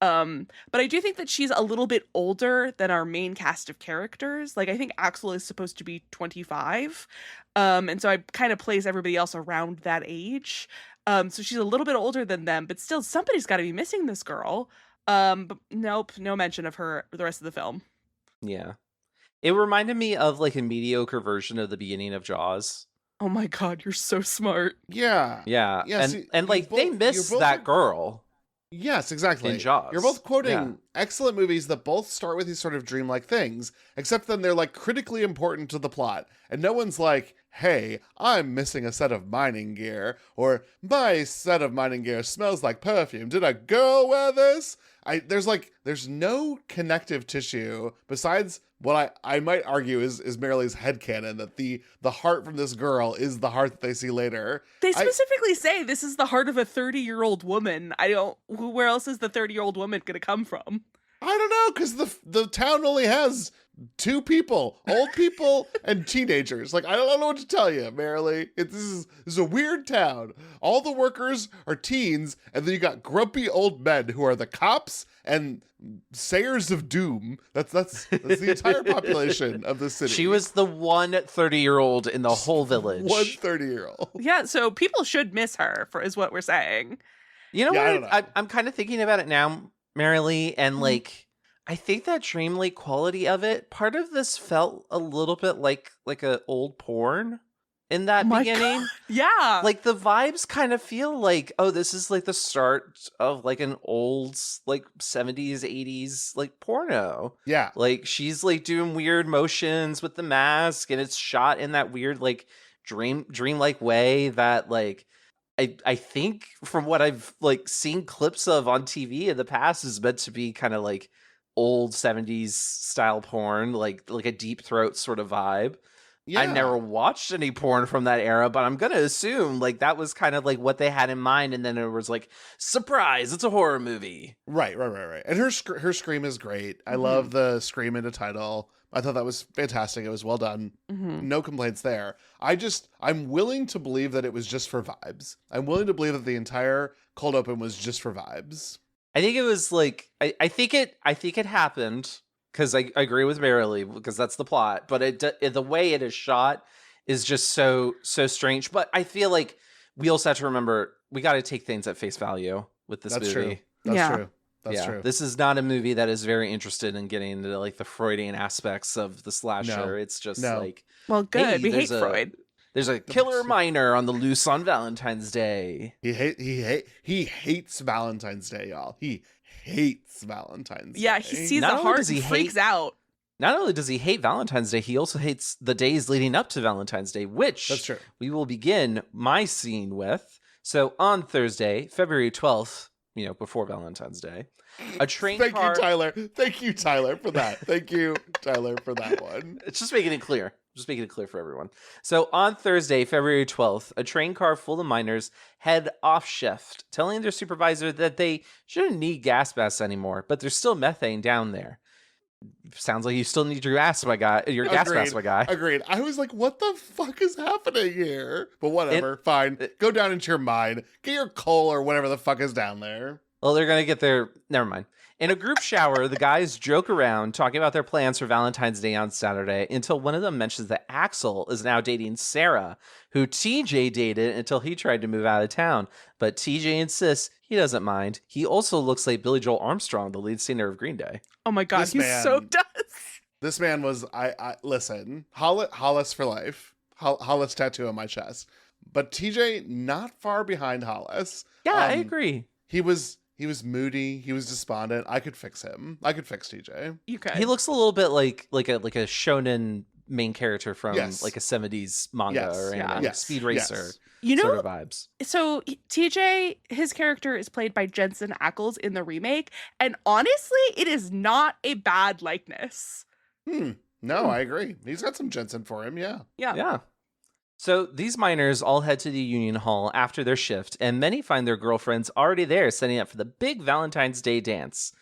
Speaker 2: But I do think that she's a little bit older than our main cast of characters. Like, I think Axel is supposed to be 25. And so I kind of place everybody else around that age. So she's a little bit older than them, but still somebody's got to be missing this girl. But nope, no mention of her the rest of the film.
Speaker 3: Yeah. It reminded me of like a mediocre version of the beginning of Jaws.
Speaker 2: Oh my God, you're so smart.
Speaker 1: Yeah.
Speaker 3: Yeah. And like they miss that girl.
Speaker 1: Yes, exactly.
Speaker 3: In Jaws.
Speaker 1: You're both quoting excellent movies that both start with these sort of dreamlike things, except then they're like critically important to the plot. And no one's like, hey, I'm missing a set of mining gear, or my set of mining gear smells like perfume. Did a girl wear this? There's no connective tissue besides what I might argue is Marilee's headcanon that the heart from this girl is the heart that they see later.
Speaker 2: They specifically say this is the heart of a 30-year-old woman. Where else is the 30-year-old woman going to come from?
Speaker 1: I don't know, because the town only has two people, old people and teenagers. Like, I don't know what to tell you, Marilee. This is a weird town. All the workers are teens, and then you got grumpy old men who are the cops and sayers of doom. That's the entire population of the city.
Speaker 3: She was the one 30-year-old in the whole village.
Speaker 1: One 30-year-old.
Speaker 2: Yeah, so people should miss her, is what we're saying.
Speaker 3: You know what? I'm kind of thinking about it now, Marilee, and like, I think that dreamlike quality of it, part of this felt a little bit like a old porn in that beginning.
Speaker 2: God. Yeah.
Speaker 3: Like the vibes kind of feel like, oh, this is like the start of like an old like 70s, 80s like porno.
Speaker 1: Yeah.
Speaker 3: Like she's like doing weird motions with the mask, and it's shot in that weird like dreamlike way that like I think from what I've like seen clips of on TV in the past is meant to be kind of like old 70s style porn, like a deep throat sort of vibe. Yeah. I never watched any porn from that era, but I'm gonna assume like that was kind of like what they had in mind, and then it was like, surprise, it's a horror movie.
Speaker 1: Right. And her scream is great. I love the scream in the title. I thought that was fantastic. It was well done. No complaints there. I'm willing to believe that it was just for vibes. I'm willing to believe that the entire cold open was just for vibes.
Speaker 3: I think it was like I think it happened because I agree with Marilee because that's the plot, but the way it is shot is just so strange. But I feel like we also have to remember we got to take things at face value with this movie.
Speaker 1: True. That's true. That's true.
Speaker 3: This is not a movie that is very interested in getting into like the Freudian aspects of the slasher. No. It's just like,
Speaker 2: well, good.
Speaker 3: Hey,
Speaker 2: we hate Freud.
Speaker 3: There's a killer miner on the loose on Valentine's Day.
Speaker 1: He hates Valentine's Day, y'all. He hates Valentine's Day.
Speaker 2: Yeah, he sees the heart and freaks out.
Speaker 3: Not only does he hate Valentine's Day, he also hates the days leading up to Valentine's Day, which
Speaker 1: that's true.
Speaker 3: We will begin my scene with. So on Thursday, February 12th, before Valentine's Day, a train car...
Speaker 1: Thank you, Tyler, for that. Thank you, Tyler, for that one.
Speaker 3: It's just making it clear. For everyone. So on Thursday, February 12th, a train car full of miners head off shift, telling their supervisor that they shouldn't need gas masks anymore, but there's still methane down there. Sounds like you still need your gas mask, my guy.
Speaker 1: Agreed. I was like, what the fuck is happening here? But whatever, fine. Go down into your mine. Get your coal or whatever the fuck is down there.
Speaker 3: Well, they're going to get their... Never mind. In a group shower, the guys joke around, talking about their plans for Valentine's Day on Saturday, until one of them mentions that Axel is now dating Sarah, who TJ dated until he tried to move out of town. But TJ insists he doesn't mind. He also looks like Billy Joel Armstrong, the lead singer of Green Day.
Speaker 2: Oh my God, he so does.
Speaker 1: This man was, listen, Hollis for life. Hollis tattoo on my chest. But TJ, not far behind Hollis.
Speaker 3: Yeah, I agree.
Speaker 1: He was moody. He was despondent. I could fix him. I could fix TJ.
Speaker 2: You could.
Speaker 3: He looks a little bit like a shonen main character from like a 70s manga or anime, like Speed Racer sort of vibes.
Speaker 2: So TJ, his character is played by Jensen Ackles in the remake, and honestly, it is not a bad likeness.
Speaker 1: No, I agree. He's got some Jensen for him.
Speaker 3: Yeah. So these miners all head to the Union Hall after their shift, and many find their girlfriends already there setting up for the big Valentine's Day dance.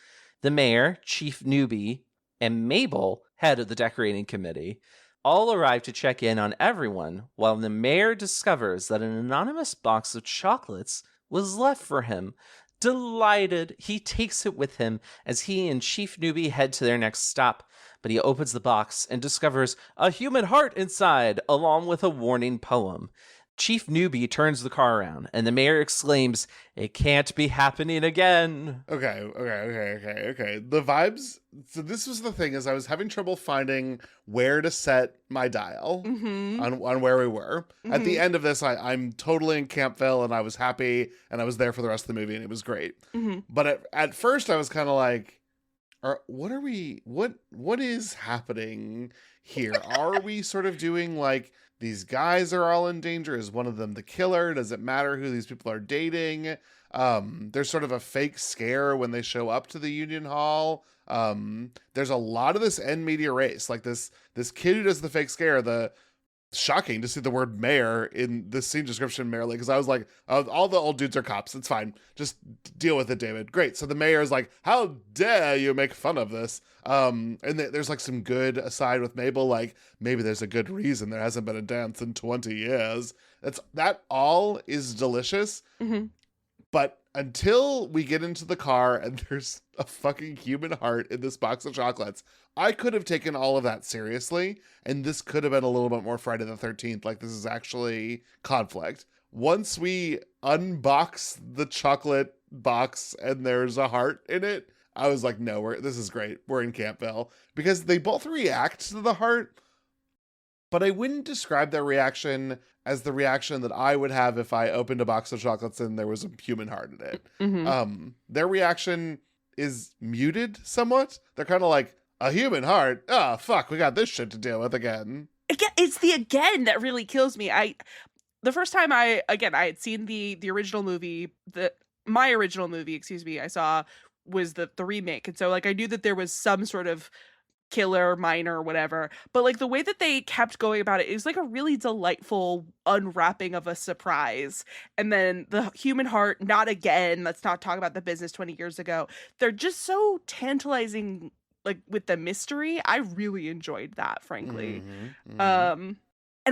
Speaker 3: The mayor, Chief Newbie, and Mabel, head of the decorating committee, all arrive to check in on everyone, while the mayor discovers that an anonymous box of chocolates was left for him. Delighted, he takes it with him as he and Chief Newbie head to their next stop. But he opens the box and discovers a human heart inside, along with a warning poem. Chief Newbie turns the car around, and the mayor exclaims, "It can't be happening again."
Speaker 1: Okay. The vibes... So this was the thing, is I was having trouble finding where to set my dial on where we were. At the end of this, I'm totally in Campville, and I was happy, and I was there for the rest of the movie, and it was great. But at first, I was kind of like, what is happening here? Are we sort of doing like, these guys are all in danger? Is one of them the killer? Does it matter who these people are dating? There's sort of a fake scare when they show up to the Union Hall. There's a lot of this end media race, like this kid who does the fake scare, the shocking to see the word mayor in this scene description, merely, because I was like, oh, all the old dudes are cops. It's fine. Just deal with it, David. Great. So the mayor is like, how dare you make fun of this? And there's like some good aside with Mabel, like maybe there's a good reason there hasn't been a dance in 20 years. That all is delicious.
Speaker 2: Mm-hmm.
Speaker 1: But until we get into the car and there's a fucking human heart in this box of chocolates, I could have taken all of that seriously, and this could have been a little bit more Friday the 13th. Like, this is actually conflict. Once we unbox the chocolate box and there's a heart in it, I was like, no, this is great. We're in Campbell. Because they both react to the heart, but I wouldn't describe their reaction as the reaction that I would have if I opened a box of chocolates and there was a human heart in it.
Speaker 2: Mm-hmm.
Speaker 1: Their reaction is muted somewhat. They're kind of like, a human heart? Oh, fuck, we got this shit to deal with again.
Speaker 2: Again, it's the again that really kills me. The first time I had seen the original movie, my original movie, excuse me, I saw was the remake. And so like I knew that there was some sort of killer, minor, whatever, but like the way that they kept going about it was like a really delightful unwrapping of a surprise. And then the human heart, not again, let's not talk about the business 20 years ago. They're just so tantalizing, like with the mystery. I really enjoyed that, frankly. And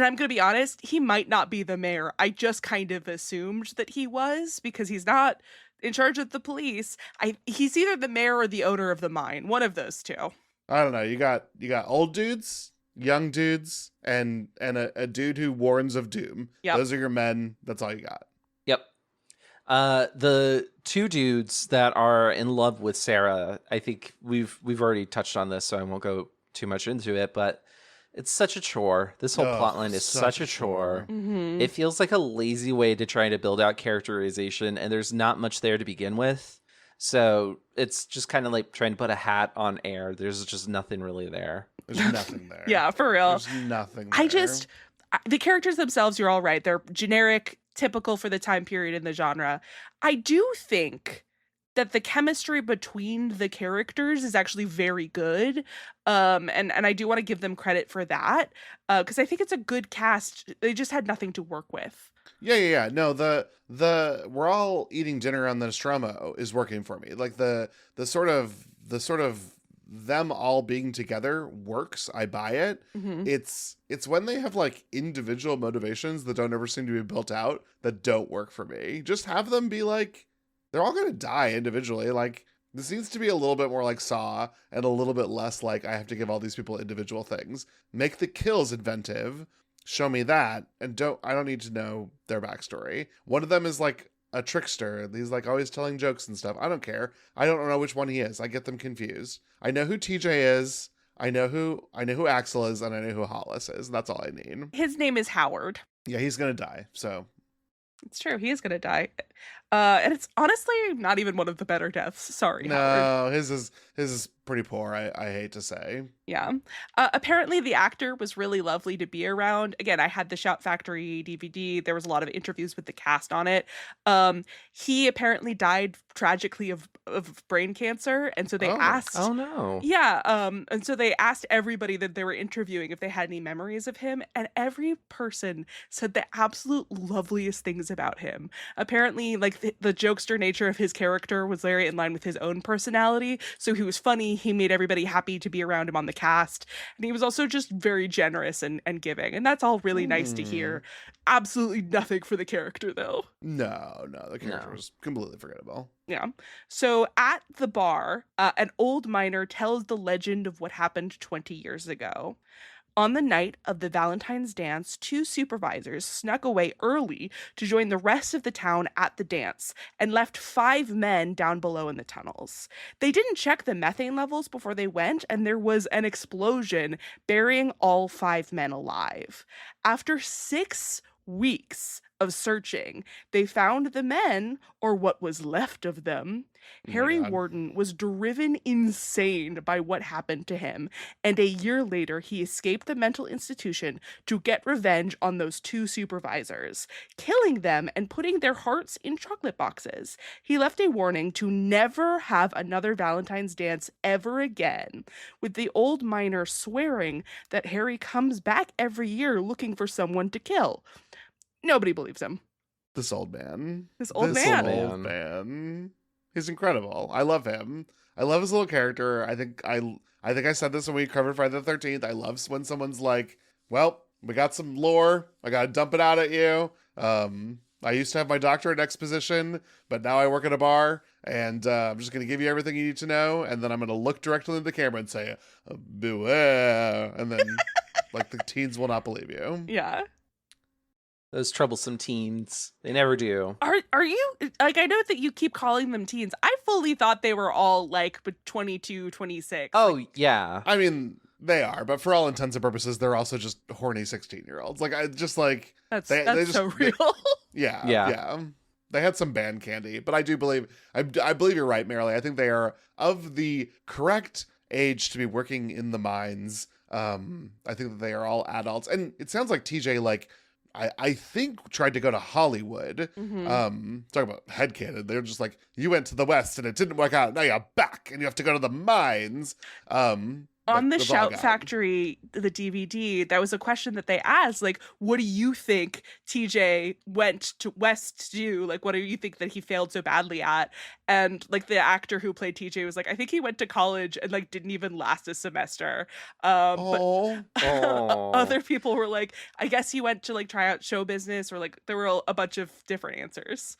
Speaker 2: I'm gonna be honest, he might not be the mayor. I just kind of assumed that he was, because he's not in charge of the police. He's either the mayor or the owner of the mine, one of those two.
Speaker 1: I don't know. You got old dudes, young dudes, and a dude who warns of doom.
Speaker 2: Yep.
Speaker 1: Those are your men. That's all you got.
Speaker 3: Yep. The two dudes that are in love with Sarah, I think we've already touched on this, so I won't go too much into it, but it's such a chore. This whole plotline is such a chore.
Speaker 2: Mm-hmm.
Speaker 3: It feels like a lazy way to try to build out characterization, and there's not much there to begin with. So it's just kind of like trying to put a hat on air. There's just nothing really there.
Speaker 1: There's nothing there.
Speaker 2: Yeah, for real.
Speaker 1: There's nothing there.
Speaker 2: The characters themselves, you're all right. They're generic, typical for the time period in the genre. I do think that the chemistry between the characters is actually very good. And I do want to give them credit for that. Because I think it's a good cast. They just had nothing to work with.
Speaker 1: Yeah. No, the we're all eating dinner on the Nostromo is working for me. Like the sort of them all being together works. I buy it.
Speaker 2: Mm-hmm.
Speaker 1: It's when they have like individual motivations that don't ever seem to be built out that don't work for me. Just have them be like, they're all gonna die individually. Like, this needs to be a little bit more like Saw and a little bit less like I have to give all these people individual things. Make the kills inventive. Show me that, and I don't need to know their backstory. One of them is like a trickster. He's like always telling jokes and stuff. I don't care. I don't know which one he is. I get them confused. I know who TJ is. I know who Axel is, and I know who Hollis is. That's all I need.
Speaker 2: His name is Howard.
Speaker 1: Yeah, he's gonna die. So
Speaker 2: it's true. He is gonna die. And it's honestly not even one of the better deaths. Sorry,
Speaker 1: no,
Speaker 2: Howard.
Speaker 1: his is pretty poor. I hate to say.
Speaker 2: Yeah. Apparently the actor was really lovely to be around. Again, I had the Shout Factory DVD. There was a lot of interviews with the cast on it. He apparently died tragically of brain cancer. And so they asked...
Speaker 3: Oh, no.
Speaker 2: Yeah. And so they asked everybody that they were interviewing if they had any memories of him. And every person said the absolute loveliest things about him. Apparently, like, the jokester nature of his character was very in line with his own personality. So he was funny. He made everybody happy to be around him on the cast. And he was also just very generous and giving. And that's all really nice to hear. Absolutely nothing for the character, though.
Speaker 1: No, the character was completely forgettable.
Speaker 2: Yeah. So at the bar, an old miner tells the legend of what happened 20 years ago. On the night of the Valentine's dance, 2 supervisors snuck away early to join the rest of the town at the dance and left 5 men down below in the tunnels. They didn't check the methane levels before they went, and there was an explosion burying all 5 men alive. After 6 weeks of searching, they found the men, or what was left of them.
Speaker 1: Oh my
Speaker 2: Harry
Speaker 1: God.
Speaker 2: Warden was driven insane by what happened to him, and a year later he escaped the mental institution to get revenge on those two supervisors, killing them and putting their hearts in chocolate boxes. He left a warning to never have another Valentine's dance ever again, with the old miner swearing that Harry comes back every year looking for someone to kill. Nobody believes him.
Speaker 1: This old man.
Speaker 2: This old man.
Speaker 1: Old man. He's incredible. I love him. I love his little character. I think I said this when we covered Friday the 13th. I love when someone's like, well, we got some lore. I got to dump it out at you. I used to have my doctorate in exposition, but now I work at a bar, and I'm just going to give you everything you need to know, and then I'm going to look directly into the camera and say, beware. And then, like, the teens will not believe you.
Speaker 2: Yeah.
Speaker 3: Those troublesome teens. They never do.
Speaker 2: Are you, like, I know that you keep calling them teens. I fully thought they were all, like, 22, 26.
Speaker 3: Oh, yeah.
Speaker 1: I mean, they are, but for all intents and purposes, they're also just horny 16-year-olds. Like, I just, like...
Speaker 2: That's
Speaker 1: just,
Speaker 2: so real.
Speaker 1: Yeah. They had some band candy, but I do believe... I believe you're right, Marilee. I think they are of the correct age to be working in the mines. I think that they are all adults. And it sounds like TJ, like... I think tried to go to Hollywood.
Speaker 2: Mm-hmm.
Speaker 1: Talk about headcanon. They're just like, you went to the West and it didn't work out. Now you're back and you have to go to the mines.
Speaker 2: On the Shout Factory, the DVD, that was a question that they asked, like, what do you think TJ went to West to do? Like, what do you think that he failed so badly at? And, like, the actor who played TJ was like, I think he went to college and, like, didn't even last a semester. But other people were like, I guess he went to, like, try out show business, or, like, there were a bunch of different answers.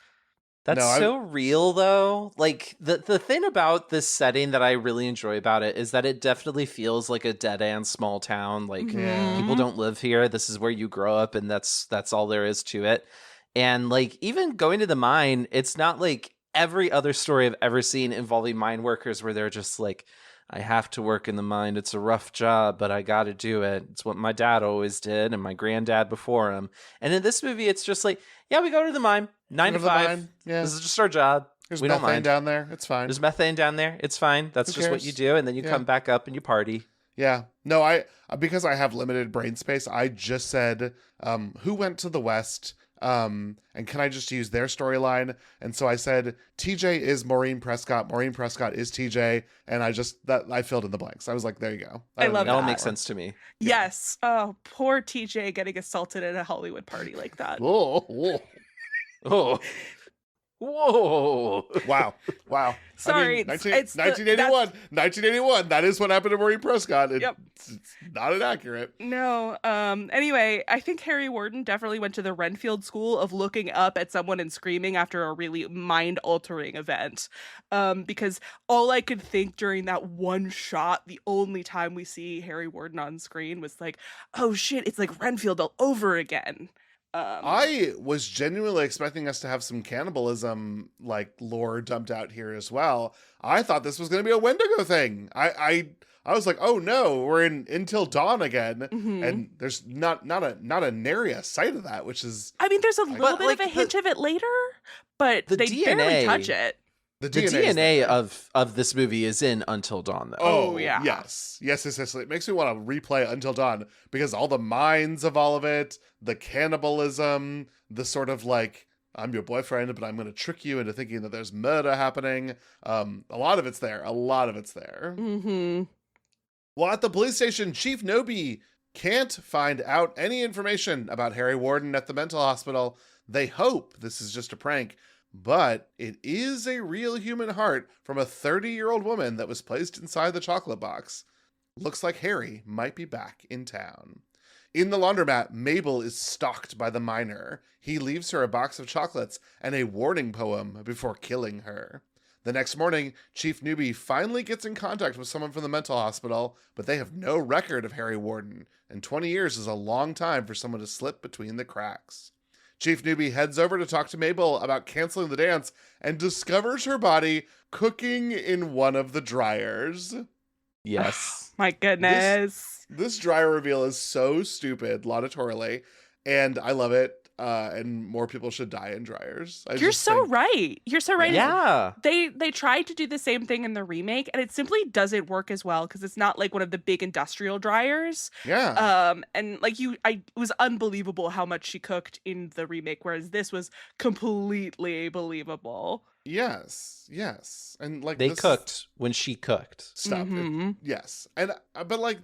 Speaker 3: That's so real, though. Like, the thing about this setting that I really enjoy about it is that it definitely feels like a dead-end small town. Like, people don't live here. This is where you grow up, and that's all there is to it. And, like, even going to the mine, it's not like every other story I've ever seen involving mine workers where they're just like, I have to work in the mine. It's a rough job, but I got to do it. It's what my dad always did and my granddad before him. And in this movie, it's just like, yeah, we go to the mine, 9 to 5. Yeah. This is just our job.
Speaker 1: There's
Speaker 3: we don't
Speaker 1: methane
Speaker 3: mind.
Speaker 1: down there. It's fine.
Speaker 3: There's methane down there. It's fine. That's just what you do. And then you come back up and you party.
Speaker 1: Yeah. No, because I have limited brain space, I just said, who went to the West? And can I just use their storyline? And so I said, TJ is Maureen Prescott. Maureen Prescott is TJ. And I filled in the blanks. I was like, there you go.
Speaker 2: I love that.
Speaker 3: That'll make sense to me.
Speaker 2: Yes. Oh, poor TJ getting assaulted at a Hollywood party like that.
Speaker 3: Oh. Whoa.
Speaker 1: Wow.
Speaker 2: Sorry.
Speaker 1: I mean, 1981. That is what happened to Maureen Prescott. It's not inaccurate.
Speaker 2: No. Anyway, I think Harry Warden definitely went to the Renfield school of looking up at someone and screaming after a really mind-altering event. Because all I could think during that one shot, the only time we see Harry Warden on screen, was like, oh shit, it's like Renfield all over again.
Speaker 1: I was genuinely expecting us to have some cannibalism, like, lore dumped out here as well. I thought this was going to be a Wendigo thing. I was like, oh no, we're in Until Dawn again, and there's not a nary a sight of that, which is.
Speaker 2: I mean, there's a little bit of a hint of it later, but they barely touch it.
Speaker 3: The DNA of this movie is in Until Dawn, though.
Speaker 1: Oh, yeah. Yes. It makes me want to replay Until Dawn, because all the minds of all of it, the cannibalism, the sort of like, I'm your boyfriend, but I'm going to trick you into thinking that there's murder happening. A lot of it's there. Mm-hmm. Well, at the police station, Chief Nobi can't find out any information about Harry Warden at the mental hospital. They hope this is just a prank. But it is a real human heart from a 30-year-old woman that was placed inside the chocolate box. Looks like Harry might be back in town. In the laundromat, Mabel is stalked by the miner. He leaves her a box of chocolates and a warning poem before killing her. The next morning, Chief Newby finally gets in contact with someone from the mental hospital, but they have no record of Harry Warden, and 20 years is a long time for someone to slip between the cracks. Chief Newby heads over to talk to Mabel about canceling the dance and discovers her body cooking in one of the dryers.
Speaker 3: Yes.
Speaker 2: My goodness.
Speaker 1: This dryer reveal is so stupid, laudatorily, and I love it. and more people should die in dryers.
Speaker 2: You're so right. You're so right.
Speaker 3: Yeah.
Speaker 2: They tried to do the same thing in the remake, and it simply doesn't work as well because it's not like one of the big industrial dryers.
Speaker 1: Yeah.
Speaker 2: And like it was unbelievable how much she cooked in the remake, whereas this was completely believable.
Speaker 1: Yes. And like
Speaker 3: they cooked when she cooked.
Speaker 1: Stuff. Yes. And but like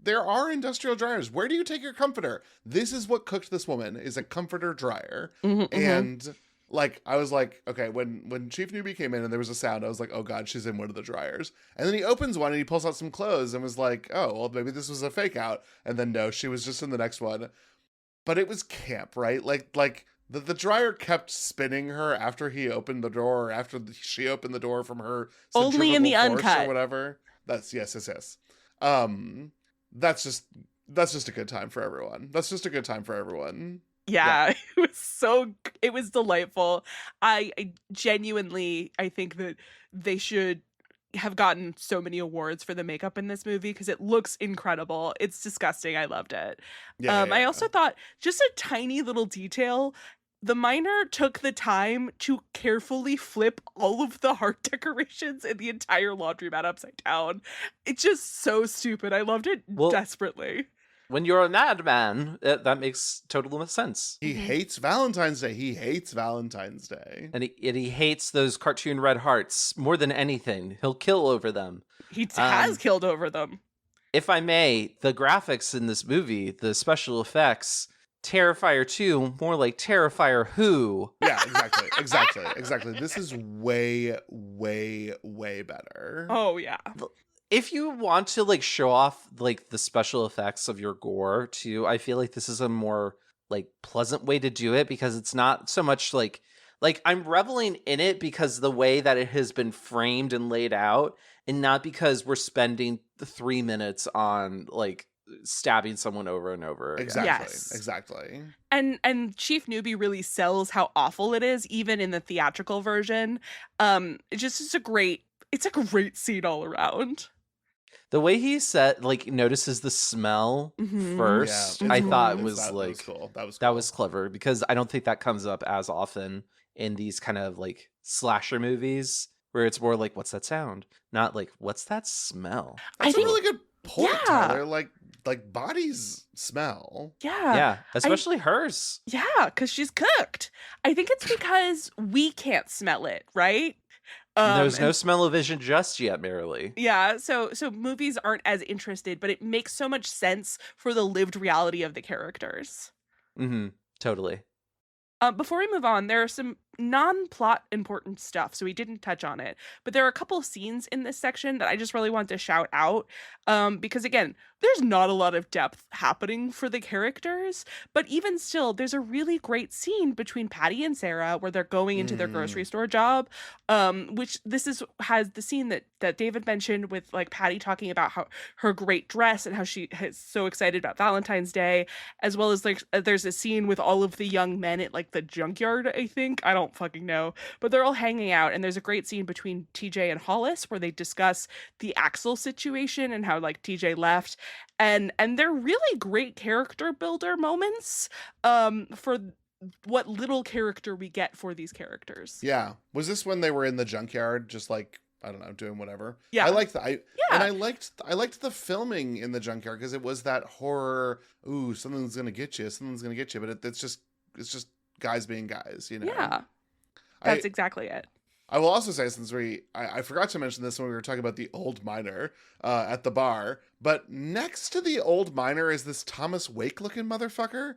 Speaker 1: there are industrial dryers. Where do you take your comforter? This is what cooked this woman, is a comforter dryer. And like I was like, okay, when Chief Newbie came in and there was a sound, I was like, oh god, she's in one of the dryers. And then he opens one and he pulls out some clothes and was like, oh, well, maybe this was a fake out. And then no, she was just in the next one. But it was camp, right? Like the dryer kept spinning her after he opened the door, or after she opened the door from her
Speaker 2: only in the uncut
Speaker 1: or whatever. That's yes. That's just a good time for everyone.
Speaker 2: Yeah. It was delightful. I genuinely, I think that they should have gotten so many awards for the makeup in this movie because it looks incredible. It's disgusting. I loved it. I also thought just a tiny little detail. The miner took the time to carefully flip all of the heart decorations in the entire laundromat upside down. It's just so stupid. I loved it desperately.
Speaker 3: When you're a madman, that makes total sense.
Speaker 1: He hates Valentine's Day. And
Speaker 3: he hates those cartoon red hearts more than anything. He'll kill over them.
Speaker 2: He has killed over them.
Speaker 3: If I may, the graphics in this movie, the special effects, Terrifier 2, more like Terrifier Who.
Speaker 1: Yeah, exactly. This is way, way, way better.
Speaker 2: Oh, yeah.
Speaker 3: If you want to like show off like the special effects of your gore too, I feel like this is a more like pleasant way to do it, because it's not so much like I'm reveling in it because the way that it has been framed and laid out, and not because we're spending 3 minutes on like stabbing someone over and over again.
Speaker 1: Exactly.
Speaker 2: And Chief Newbie really sells how awful it is, even in the theatrical version. It's a great scene all around.
Speaker 3: The way he notices the smell first, I thought was cool. That was clever, because I don't think that comes up as often in these kind of like slasher movies, where it's more like, what's that sound? Not like, what's that smell?
Speaker 1: That's a really good point, Tyler. Like bodies smell.
Speaker 2: Yeah,
Speaker 3: especially hers.
Speaker 2: Yeah, because she's cooked. I think it's because we can't smell it, right?
Speaker 3: There's no smell-o-vision just yet, Marilee.
Speaker 2: Yeah, so movies aren't as interested, but it makes so much sense for the lived reality of the characters.
Speaker 3: Totally.
Speaker 2: Before we move on, there are some non-plot important stuff, so we didn't touch on it. But there are a couple of scenes in this section that I just really want to shout out. Because again, there's not a lot of depth happening for the characters. But even still, there's a really great scene between Patty and Sarah where they're going into their grocery store job. Which has the scene that David mentioned with like Patty talking about how her great dress and how she is so excited about Valentine's Day. As well as like there's a scene with all of the young men at like the junkyard, I think. I don't fucking know, but they're all hanging out, and there's a great scene between TJ and Hollis where they discuss the Axel situation and how like TJ left, and they're really great character builder moments for what little character we get for these characters.
Speaker 1: Yeah. Was this when they were in the junkyard just like, I don't know, doing whatever?
Speaker 2: Yeah.
Speaker 1: I liked I liked the filming in the junkyard, because it was that horror, ooh, something's gonna get you, but it's just guys being guys, you know?
Speaker 2: Yeah. That's exactly it.
Speaker 1: I will also say, since I forgot to mention this when we were talking about the old miner at the bar, but next to the old miner is this Thomas Wake looking motherfucker.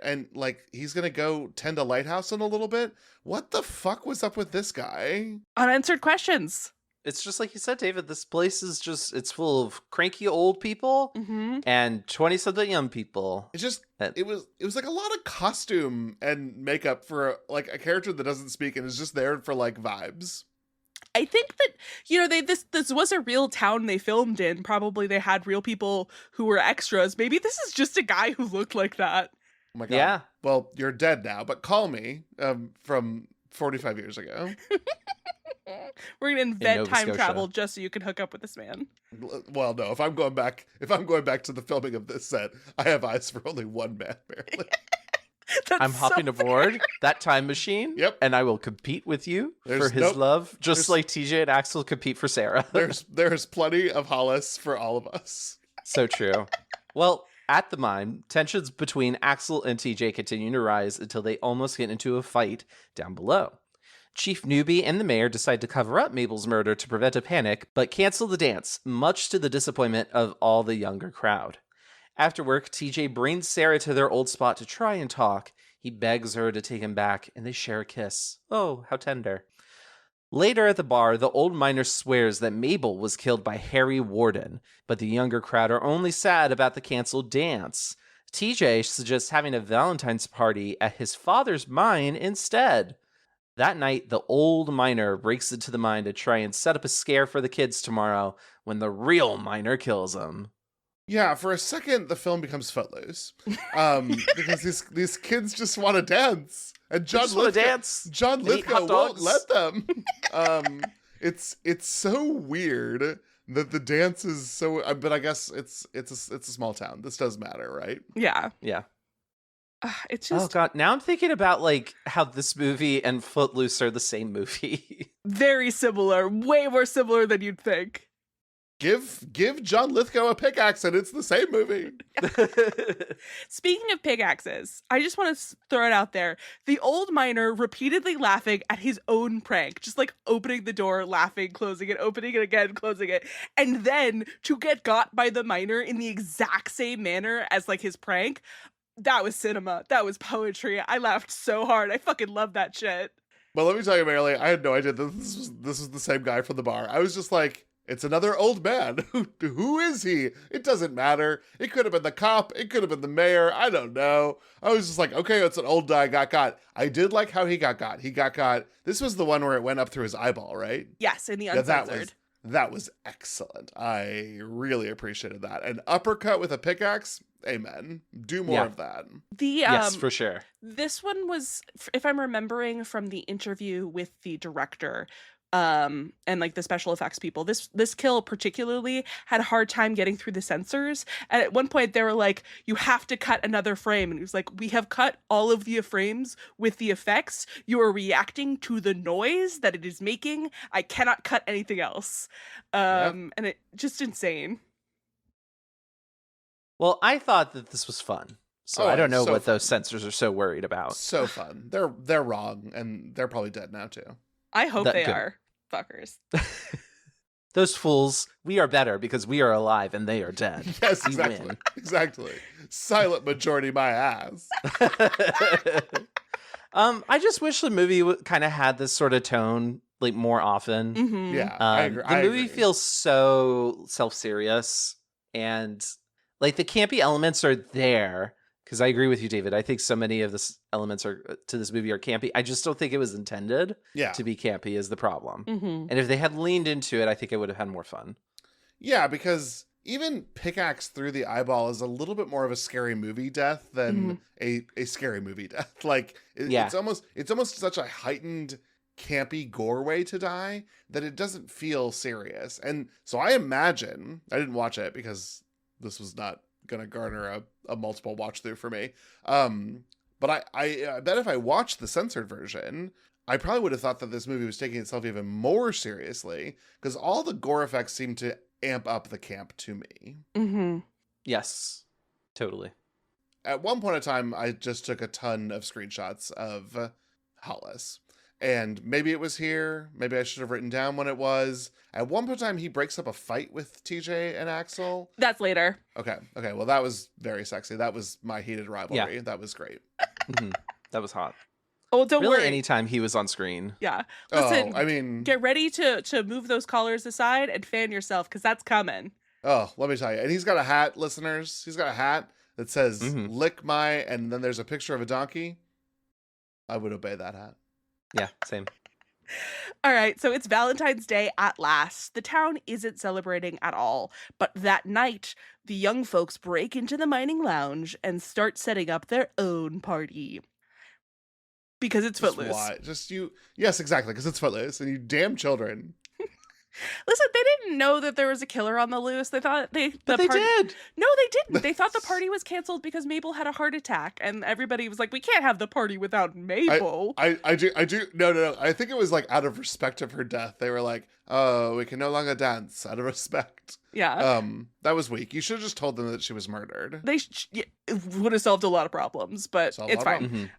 Speaker 1: And like, he's going to go tend a lighthouse in a little bit. What the fuck was up with this guy?
Speaker 2: Unanswered questions.
Speaker 3: It's just like you said, David, this place is it's full of cranky old people and 20-something young people.
Speaker 1: It was like a lot of costume and makeup for like a character that doesn't speak and is just there for like vibes.
Speaker 2: I think that, you know, this was a real town they filmed in. Probably they had real people who were extras. Maybe this is just a guy who looked like that.
Speaker 1: Oh my God.
Speaker 3: Yeah.
Speaker 1: Well, you're dead now, but call me from 45 years ago.
Speaker 2: We're gonna invent time travel just so you can hook up with this man.
Speaker 1: Well, no. If I'm going back to the filming of this set, I have eyes for only one man, barely.
Speaker 3: I'm hopping aboard that time machine.
Speaker 1: Yep.
Speaker 3: And I will compete with you for his love, just like TJ and Axel compete for Sarah.
Speaker 1: There's plenty of Hollis for all of us.
Speaker 3: So true. Well, at the mine, tensions between Axel and TJ continue to rise until they almost get into a fight down below. Chief Newbie and the mayor decide to cover up Mabel's murder to prevent a panic, but cancel the dance, much to the disappointment of all the younger crowd. After work, TJ brings Sarah to their old spot to try and talk. He begs her to take him back, and they share a kiss. Oh, how tender. Later at the bar, the old miner swears that Mabel was killed by Harry Warden, but the younger crowd are only sad about the canceled dance. TJ suggests having a Valentine's party at his father's mine instead. That night, the old miner breaks into the mine to try and set up a scare for the kids tomorrow when the real miner kills them.
Speaker 1: Yeah, for a second, the film becomes Footloose. Because these kids just want to dance. And John Lithgow won't let them. It's so weird that the dance is so... But I guess it's a small town. This does matter, right?
Speaker 2: Yeah.
Speaker 3: Yeah.
Speaker 2: It's just...
Speaker 3: Oh, God. Now I'm thinking about, like, how this movie and Footloose are the same movie.
Speaker 2: Very similar. Way more similar than you'd think.
Speaker 1: Give John Lithgow a pickaxe and it's the same movie.
Speaker 2: Speaking of pickaxes, I just want to throw it out there. The old miner repeatedly laughing at his own prank, just like opening the door, laughing, closing it, opening it again, closing it. And then to get got by the miner in the exact same manner as like his prank. That was cinema. That was poetry. I laughed so hard. I fucking love that shit.
Speaker 1: Well, let me tell you, Marilee, I had no idea that this was the same guy from the bar. I was just like, it's another old man. Who is he? It doesn't matter. It could have been the cop. It could have been the mayor. I don't know. I was just like, okay, it's an old guy got got. I did like how he got got. He got got. This was the one where it went up through his eyeball, right?
Speaker 2: Yes, in the uncensored.
Speaker 1: That was excellent. I really appreciated that. An uppercut with a pickaxe. Amen. Do more of that.
Speaker 3: Yes, for sure.
Speaker 2: This one was, if I'm remembering from the interview with the director, and like the special effects people, this kill particularly had a hard time getting through the censors. And at one point they were like, you have to cut another frame. And he was like, we have cut all of the frames with the effects. You are reacting to the noise that it is making. I cannot cut anything else. And it just insane.
Speaker 3: Well, I thought that this was fun. So I don't know what those censors are so worried about.
Speaker 1: So fun. They're wrong, and they're probably dead now too.
Speaker 2: I hope they are. Fuckers.
Speaker 3: Those fools, we are better because we are alive and they are dead.
Speaker 1: Yes, exactly. Exactly. Silent majority my ass.
Speaker 3: I just wish the movie kind of had this sort of tone like more often.
Speaker 2: Mm-hmm.
Speaker 1: Yeah, I agree.
Speaker 3: The movie feels so self-serious, and like the campy elements are there. Because I agree with you, David. I think so many of the elements to this movie are campy. I just don't think it was intended to be campy is the problem.
Speaker 2: Mm-hmm.
Speaker 3: And if they had leaned into it, I think it would have had more fun.
Speaker 1: Yeah, because even pickaxe through the eyeball is a little bit more of a scary movie death than a scary movie death. Like it's almost such a heightened campy gore way to die that it doesn't feel serious. And so I imagine, I didn't watch it because this was not gonna garner a multiple watch through for me, but I bet if I watched the censored version, I probably would have thought that this movie was taking itself even more seriously, because all the gore effects seem to amp up the camp to me.
Speaker 2: Mm-hmm.
Speaker 3: Yes, totally.
Speaker 1: At one point in time, I just took a ton of screenshots of Hollis. And maybe it was here. Maybe I should have written down when it was. At one point in time, he breaks up a fight with TJ and Axel.
Speaker 2: That's later.
Speaker 1: Okay. Well, that was very sexy. That was my heated rivalry. Yeah. That was great.
Speaker 3: Mm-hmm. That was hot.
Speaker 2: Oh, don't
Speaker 3: really
Speaker 2: worry.
Speaker 3: Anytime he was on screen.
Speaker 2: Yeah. Listen,
Speaker 1: I mean,
Speaker 2: get ready to move those collars aside and fan yourself, because that's coming.
Speaker 1: Oh, let me tell you. And he's got a hat, listeners. He's got a hat that says, lick my, and then there's a picture of a donkey. I would obey that hat.
Speaker 3: Yeah, same.
Speaker 2: All right, so it's Valentine's Day at last. The town isn't celebrating at all, but that night, the young folks break into the mining lounge and start setting up their own party. Because it's Footloose.
Speaker 1: Why? Yes, exactly, because it's Footloose, and you damn children.
Speaker 2: Listen, they didn't know that there was a killer on the loose. They thought
Speaker 3: But
Speaker 2: the
Speaker 3: they
Speaker 2: party.
Speaker 3: did.
Speaker 2: No, they didn't. They thought the party was canceled because Mabel had a heart attack, and everybody was like, "We can't have the party without Mabel."
Speaker 1: I do. No. I think it was like out of respect of her death. They were like, "Oh, we can no longer dance out of respect."
Speaker 2: Yeah.
Speaker 1: That was weak. You should have just told them that she was murdered.
Speaker 2: It would have solved a lot of problems, but it's fine.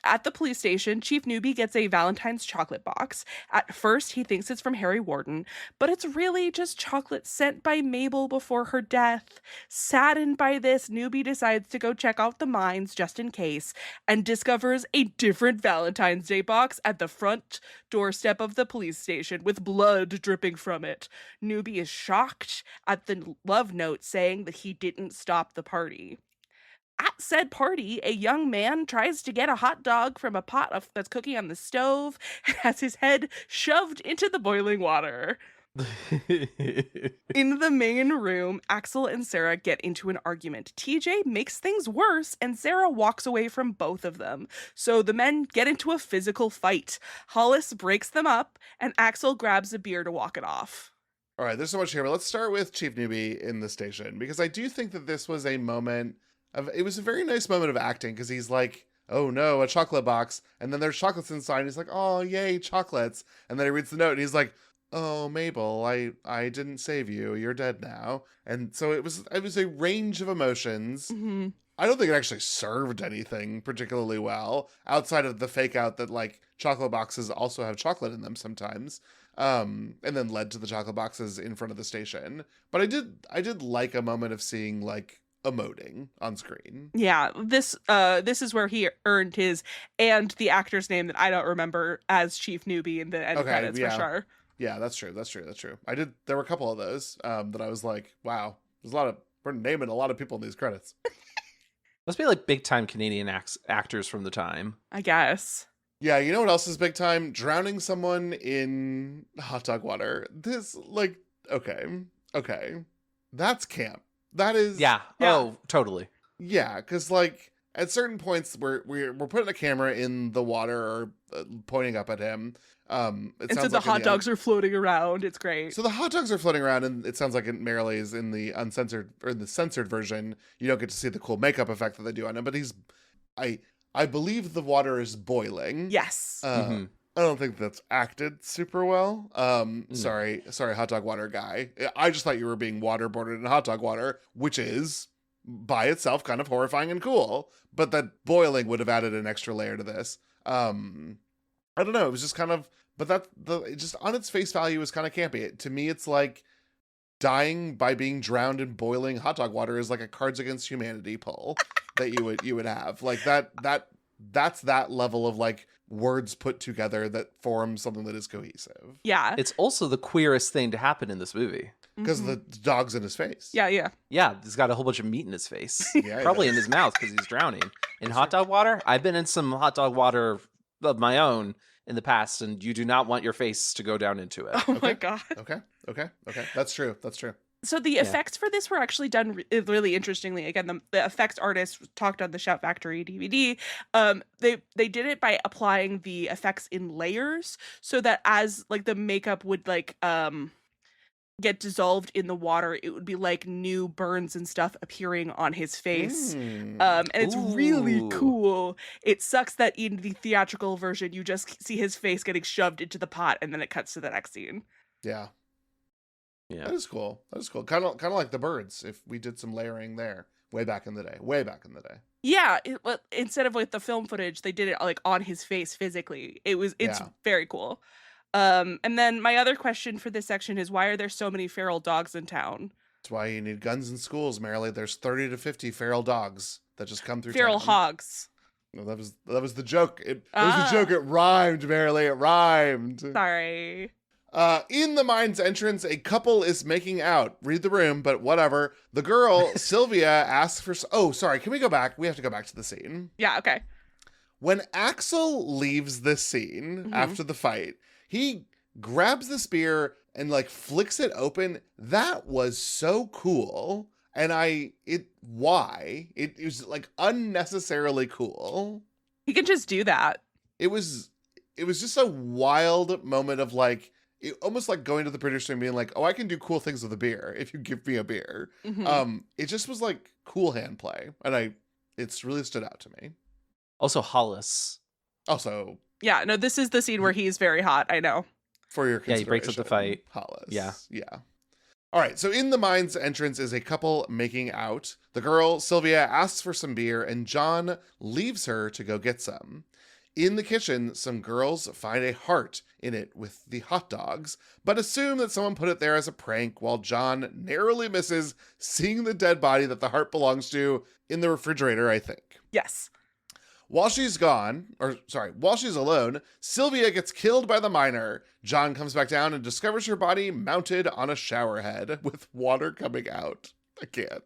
Speaker 2: At the police station, Chief Newbie gets a Valentine's chocolate box. At first, he thinks it's from Harry Warden, but it's really just chocolate sent by Mabel before her death. Saddened by this, Newbie decides to go check out the mines just in case, and discovers a different Valentine's Day box at the front doorstep of the police station with blood dripping from it. Newbie is shocked at the love note saying that he didn't stop the party. At said party, a young man tries to get a hot dog from a pot that's cooking on the stove and has his head shoved into the boiling water. In the main room, Axel and Sarah get into an argument. TJ makes things worse, and Sarah walks away from both of them. So the men get into a physical fight. Hollis breaks them up, and Axel grabs a beer to walk it off.
Speaker 1: All right, there's so much here, but let's start with Chief Newbie in the station, because I do think that this was a moment it was a very nice moment of acting, because he's like, oh no, a chocolate box, and then there's chocolates inside. He's like, oh yay, chocolates. And then he reads the note and he's like, oh Mabel, I didn't save you, you're dead now. And so it was a range of emotions.
Speaker 2: Mm-hmm.
Speaker 1: I don't think it actually served anything particularly well, outside of the fake out that like chocolate boxes also have chocolate in them sometimes, and then led to the chocolate boxes in front of the station. But I did like a moment of seeing like emoting on screen.
Speaker 2: Yeah, this is where he earned his and the actor's name that I don't remember as Chief Newbie in the end credits for sure.
Speaker 1: Yeah, that's true. There were a couple of those that I was like, wow, we're naming a lot of people in these credits.
Speaker 3: Must be like big time Canadian actors from the time,
Speaker 2: I guess.
Speaker 1: Yeah, you know what else is big time? Drowning someone in hot dog water. This, like, okay. That's camp. That is...
Speaker 3: Yeah. Oh, totally.
Speaker 1: Yeah, because, like, at certain points, we're putting a camera in the water or pointing up at him.
Speaker 2: And so the hot dogs are floating around. It's great.
Speaker 1: So the hot dogs are floating around, and it sounds like merely is in the uncensored or in the censored version. You don't get to see the cool makeup effect that they do on him. But I believe the water is boiling.
Speaker 2: Yes.
Speaker 1: I don't think that's acted super well. Sorry, hot dog water guy. I just thought you were being waterboarded in hot dog water, which is by itself kind of horrifying and cool. But that boiling would have added an extra layer to this. I don't know. It was just kind of, but just on its face value is kind of campy. To me, it's like dying by being drowned in boiling hot dog water is like a Cards Against Humanity pull that you would have. Like that's that level of like words put together that form something that is cohesive.
Speaker 2: Yeah.
Speaker 3: It's also the queerest thing to happen in this movie.
Speaker 1: Because the dog's in his face.
Speaker 2: Yeah.
Speaker 3: Yeah, he's got a whole bunch of meat in his face.
Speaker 1: Yeah,
Speaker 3: probably in his mouth because he's drowning. In hot dog water? I've been in some hot dog water of my own in the past, and you do not want your face to go down into it.
Speaker 2: Oh my God.
Speaker 1: Okay. That's true.
Speaker 2: So the effects for this were actually done really interestingly. Again, the effects artist talked on the Shout Factory DVD. They did it by applying the effects in layers, so that as like the makeup would like get dissolved in the water, it would be like new burns and stuff appearing on his face. And it's really cool. It sucks that in the theatrical version you just see his face getting shoved into the pot and then it cuts to the next scene.
Speaker 1: Yeah. That is cool. Kind of like the birds. If we did some layering there, way back in the day.
Speaker 2: Yeah, instead of like the film footage, they did it like on his face physically. It's very cool. And then my other question for this section is, why are there so many feral dogs in town?
Speaker 1: That's why you need guns in schools, Marilee. There's 30 to 50 feral dogs that just come through
Speaker 2: feral
Speaker 1: town.
Speaker 2: Hogs.
Speaker 1: No, that was the joke. It was the joke. It rhymed, Marilee. It rhymed.
Speaker 2: Sorry.
Speaker 1: In the mine's entrance, a couple is making out. Read the room, but whatever. The girl, Sylvia, asks for... Oh, sorry. Can we go back? We have to go back to the scene.
Speaker 2: Yeah, okay.
Speaker 1: When Axel leaves this scene after the fight, he grabs the spear and like flicks it open. That was so cool. And it was like unnecessarily cool.
Speaker 2: He can just do that.
Speaker 1: It was just a wild moment of like, almost like going to the producer and being like, oh, I can do cool things with a beer if you give me a beer. It just was like cool hand play. And it's really stood out to me.
Speaker 3: Also Hollis.
Speaker 1: Also.
Speaker 2: Yeah, no, this is the scene where he's very hot. I know.
Speaker 1: For your consideration.
Speaker 3: Yeah, he breaks up the fight.
Speaker 1: Hollis.
Speaker 3: Yeah.
Speaker 1: Yeah. All right, so in the mine's entrance is a couple making out. The girl, Sylvia, asks for some beer, and John leaves her to go get some. In the kitchen, some girls find a heart in it with the hot dogs, but assume that someone put it there as a prank, while John narrowly misses seeing the dead body that the heart belongs to in the refrigerator, I think.
Speaker 2: Yes.
Speaker 1: While she's alone, Sylvia gets killed by the miner. John comes back down and discovers her body mounted on a shower head with water coming out. I can't.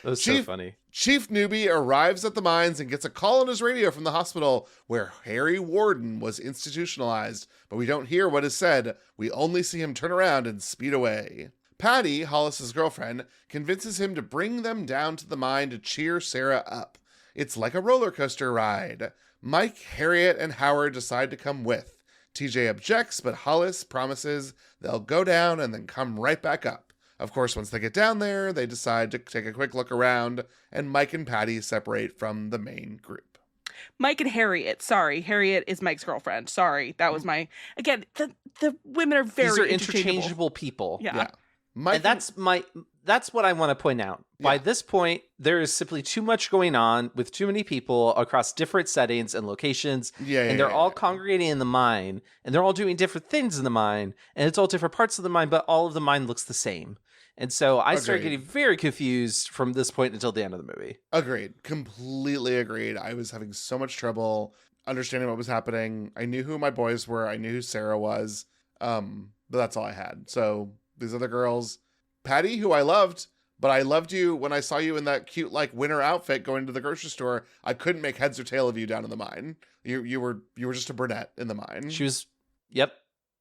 Speaker 3: That was so funny.
Speaker 1: Chief Newbie arrives at the mines and gets a call on his radio from the hospital where Harry Warden was institutionalized, but we don't hear what is said. We only see him turn around and speed away. Patty, Hollis's girlfriend, convinces him to bring them down to the mine to cheer Sarah up. It's like a roller coaster ride. Mike, Harriet, and Howard decide to come with. TJ objects, but Hollis promises they'll go down and then come right back up. Of course, once they get down there, they decide to take a quick look around, and Mike and Patty separate from the main group.
Speaker 2: Mike and Harriet. Sorry, Harriet is Mike's girlfriend. Sorry, that was my... Again, the women are very
Speaker 3: These are interchangeable people.
Speaker 2: Yeah.
Speaker 3: And that's what I want to point out. Yeah. By this point, there is simply too much going on with too many people across different settings and locations. And they're all congregating in the mine, and they're all doing different things in the mine, and it's all different parts of the mine, but all of the mine looks the same. And so I started getting very confused from this point until the end of the movie.
Speaker 1: Agreed. Completely agreed. I was having so much trouble understanding what was happening. I knew who my boys were. I knew who Sarah was. But that's all I had. So these other girls, Patty, who I loved, but I loved you when I saw you in that cute like winter outfit going to the grocery store. I couldn't make heads or tail of you down in the mine. You were just a brunette in the mine.
Speaker 3: She was. Yep.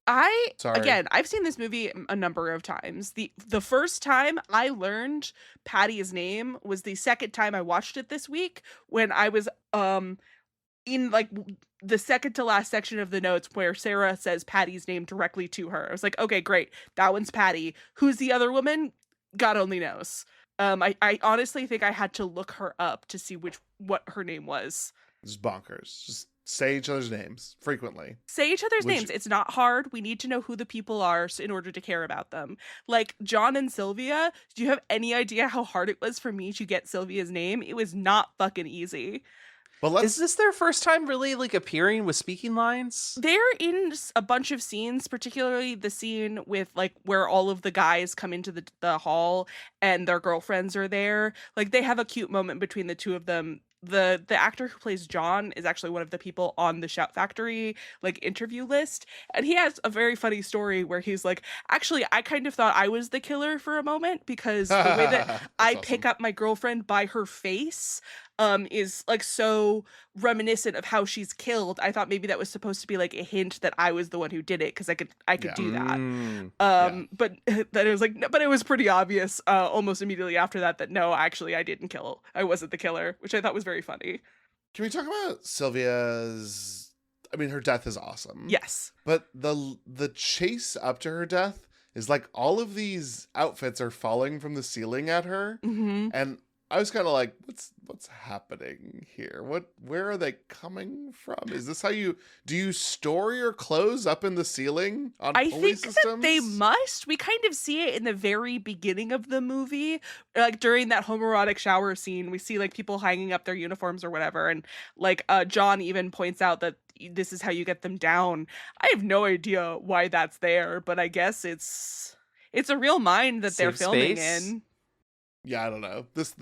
Speaker 2: I've seen this movie a number of times. The first time I learned Patty's name was the second time I watched it this week, when I was in like the second to last section of the notes where Sarah says Patty's name directly to her. I was like, okay, great. That one's Patty. Who's the other woman? God only knows. I honestly think I had to look her up to see what her name was.
Speaker 1: It's bonkers. Just say each other's names frequently.
Speaker 2: Say each other's names. It's not hard. We need to know who the people are in order to care about them. Like John and Sylvia, do you have any idea how hard it was for me to get Sylvia's name? It was not fucking easy.
Speaker 1: But
Speaker 3: is this their first time really like appearing with speaking lines?
Speaker 2: They're in a bunch of scenes, particularly the scene with like where all of the guys come into the hall and their girlfriends are there. Like they have a cute moment between the two of them. The actor who plays John is actually one of the people on the Shout Factory like interview list, and he has a very funny story where he's like, actually I kind of thought I was the killer for a moment, because the way that I
Speaker 1: awesome.
Speaker 2: pick up my girlfriend by her face is like so reminiscent of how she's killed. I thought maybe that was supposed to be like a hint that I was the one who did it, because I could do that. But then it was like, but it was pretty obvious almost immediately after that no, actually I didn't kill. I wasn't the killer, which I thought was very funny.
Speaker 1: Can we talk about Sylvia's? I mean, her death is awesome.
Speaker 2: Yes,
Speaker 1: but the chase up to her death is like all of these outfits are falling from the ceiling at her, and I was kind of like, what's happening here? Where are they coming from? Is this how do you store your clothes up in the ceiling on pulley systems? I think
Speaker 2: that they must. We kind of see it in the very beginning of the movie, like during that homoerotic shower scene. We see like people hanging up their uniforms or whatever, and like John even points out that this is how you get them down. I have no idea why that's there, but I guess it's a real mine that they're filming in.
Speaker 1: Yeah, I don't know. This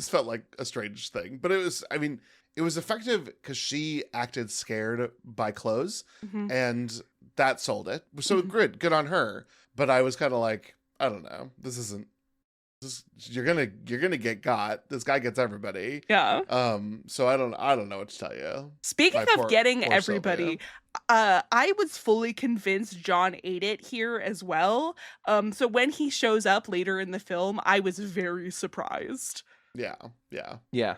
Speaker 1: felt like a strange thing, but it was effective because she acted scared by clothes, and that sold it. So good on her. But I was kind of like, I don't know. You're gonna get got. This guy gets everybody.
Speaker 2: Yeah.
Speaker 1: So I don't know what to tell you.
Speaker 2: Speaking of getting everybody, I was fully convinced John ate it here as well. So when he shows up later in the film, I was very surprised.
Speaker 1: Yeah.
Speaker 3: Yeah.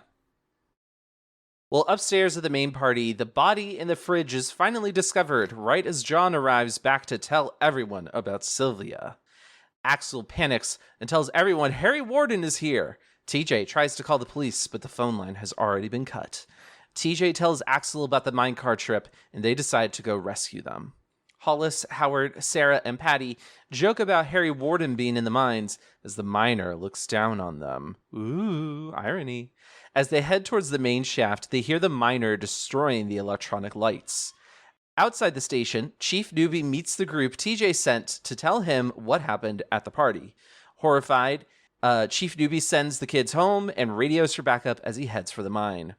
Speaker 3: Well, upstairs at the main party, the body in the fridge is finally discovered right as John arrives back to tell everyone about Sylvia. Axel panics and tells everyone Harry Warden is here. TJ tries to call the police, but the phone line has already been cut. TJ tells Axel about the minecar trip, and they decide to go rescue them. Hollis, Howard, Sarah, and Patty joke about Harry Warden being in the mines as the miner looks down on them. Ooh, irony. As they head towards the main shaft, they hear the miner destroying the electronic lights. Outside the station, Chief Newbie meets the group TJ sent to tell him what happened at the party. Horrified, Chief Newbie sends the kids home and radios for backup as he heads for the mine.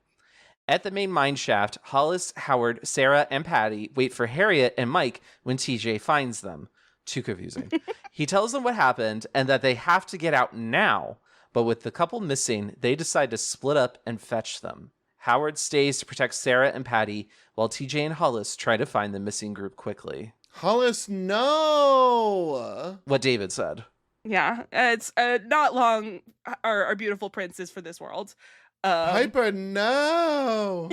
Speaker 3: At the main mine shaft, Hollis, Howard, Sarah, and Patty wait for Harriet and Mike when TJ finds them. Too confusing. He tells them what happened and that they have to get out now, but with the couple missing, they decide to split up and fetch them. Howard stays to protect Sarah and Patty, while TJ and Hollis try to find the missing group quickly.
Speaker 1: Hollis, no!
Speaker 3: What David said.
Speaker 2: Yeah, it's not long our beautiful prince is for this world.
Speaker 1: Piper, no!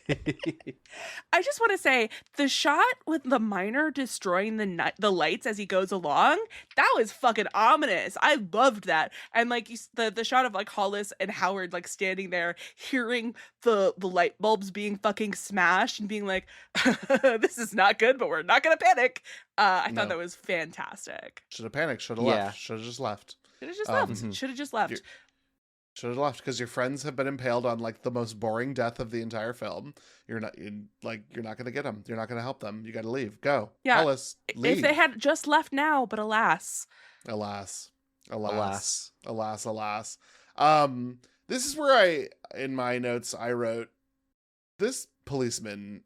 Speaker 2: I just want to say the shot with the miner destroying the lights as he goes along, that was fucking ominous. I loved that. And like the shot of like Hollis and Howard like standing there hearing the light bulbs being fucking smashed and being like, this is not good, but we're not gonna panic. I thought that was fantastic.
Speaker 1: Should have panicked, should have left, should have just left.
Speaker 2: Should have just left. Should have just left.
Speaker 1: Should have left because your friends have been impaled on like the most boring death of the entire film. You're not gonna get them. You're not gonna help them. You got to leave. Go.
Speaker 2: Yeah.
Speaker 1: Hollis, leave.
Speaker 2: If they had just left now, but alas.
Speaker 1: Alas. This is where in my notes I wrote, this policeman,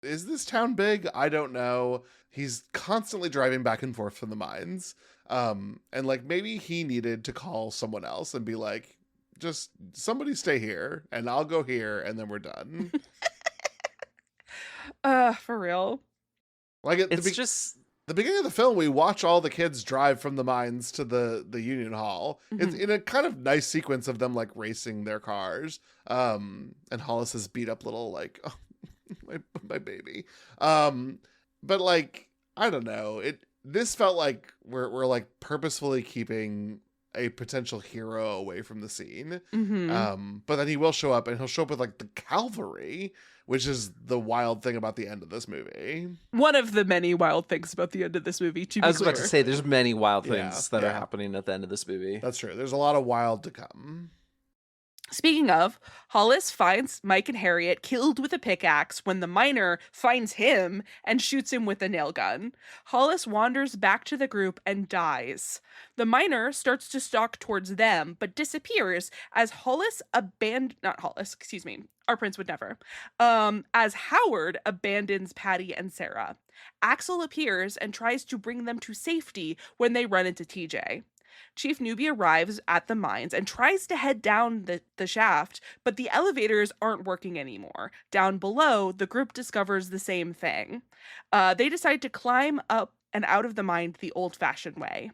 Speaker 1: is this town big? I don't know. He's constantly driving back and forth from the mines. And like maybe he needed to call someone else and be like, just somebody stay here and I'll go here and then we're done.
Speaker 2: For real.
Speaker 1: Like
Speaker 3: it's just
Speaker 1: the beginning of the film, we watch all the kids drive from the mines to the Union Hall. Mm-hmm. It's in a kind of nice sequence of them like racing their cars. And Hollis is beat up little like, oh, my baby. But like, I don't know. This felt like we're like purposefully keeping a potential hero away from the scene.
Speaker 2: Mm-hmm.
Speaker 1: But then he will show up and he'll show up with like the cavalry, which is the wild thing about the end of this movie.
Speaker 2: One of the many wild things about the end of this movie, to be clear.
Speaker 3: I was about to say, there's many wild things that are happening at the end of this movie.
Speaker 1: That's true. There's a lot of wild to come.
Speaker 2: Speaking of, Hollis finds Mike and Harriet killed with a pickaxe when the miner finds him and shoots him with a nail gun. Hollis wanders back to the group and dies. The miner starts to stalk towards them, but disappears as our prince would never. As Howard abandons Patty and Sarah. Axel appears and tries to bring them to safety when they run into TJ. Chief Newbie arrives at the mines and tries to head down the shaft, but the elevators aren't working anymore. Down below, the group discovers the same thing. They decide to climb up and out of the mine the old-fashioned way.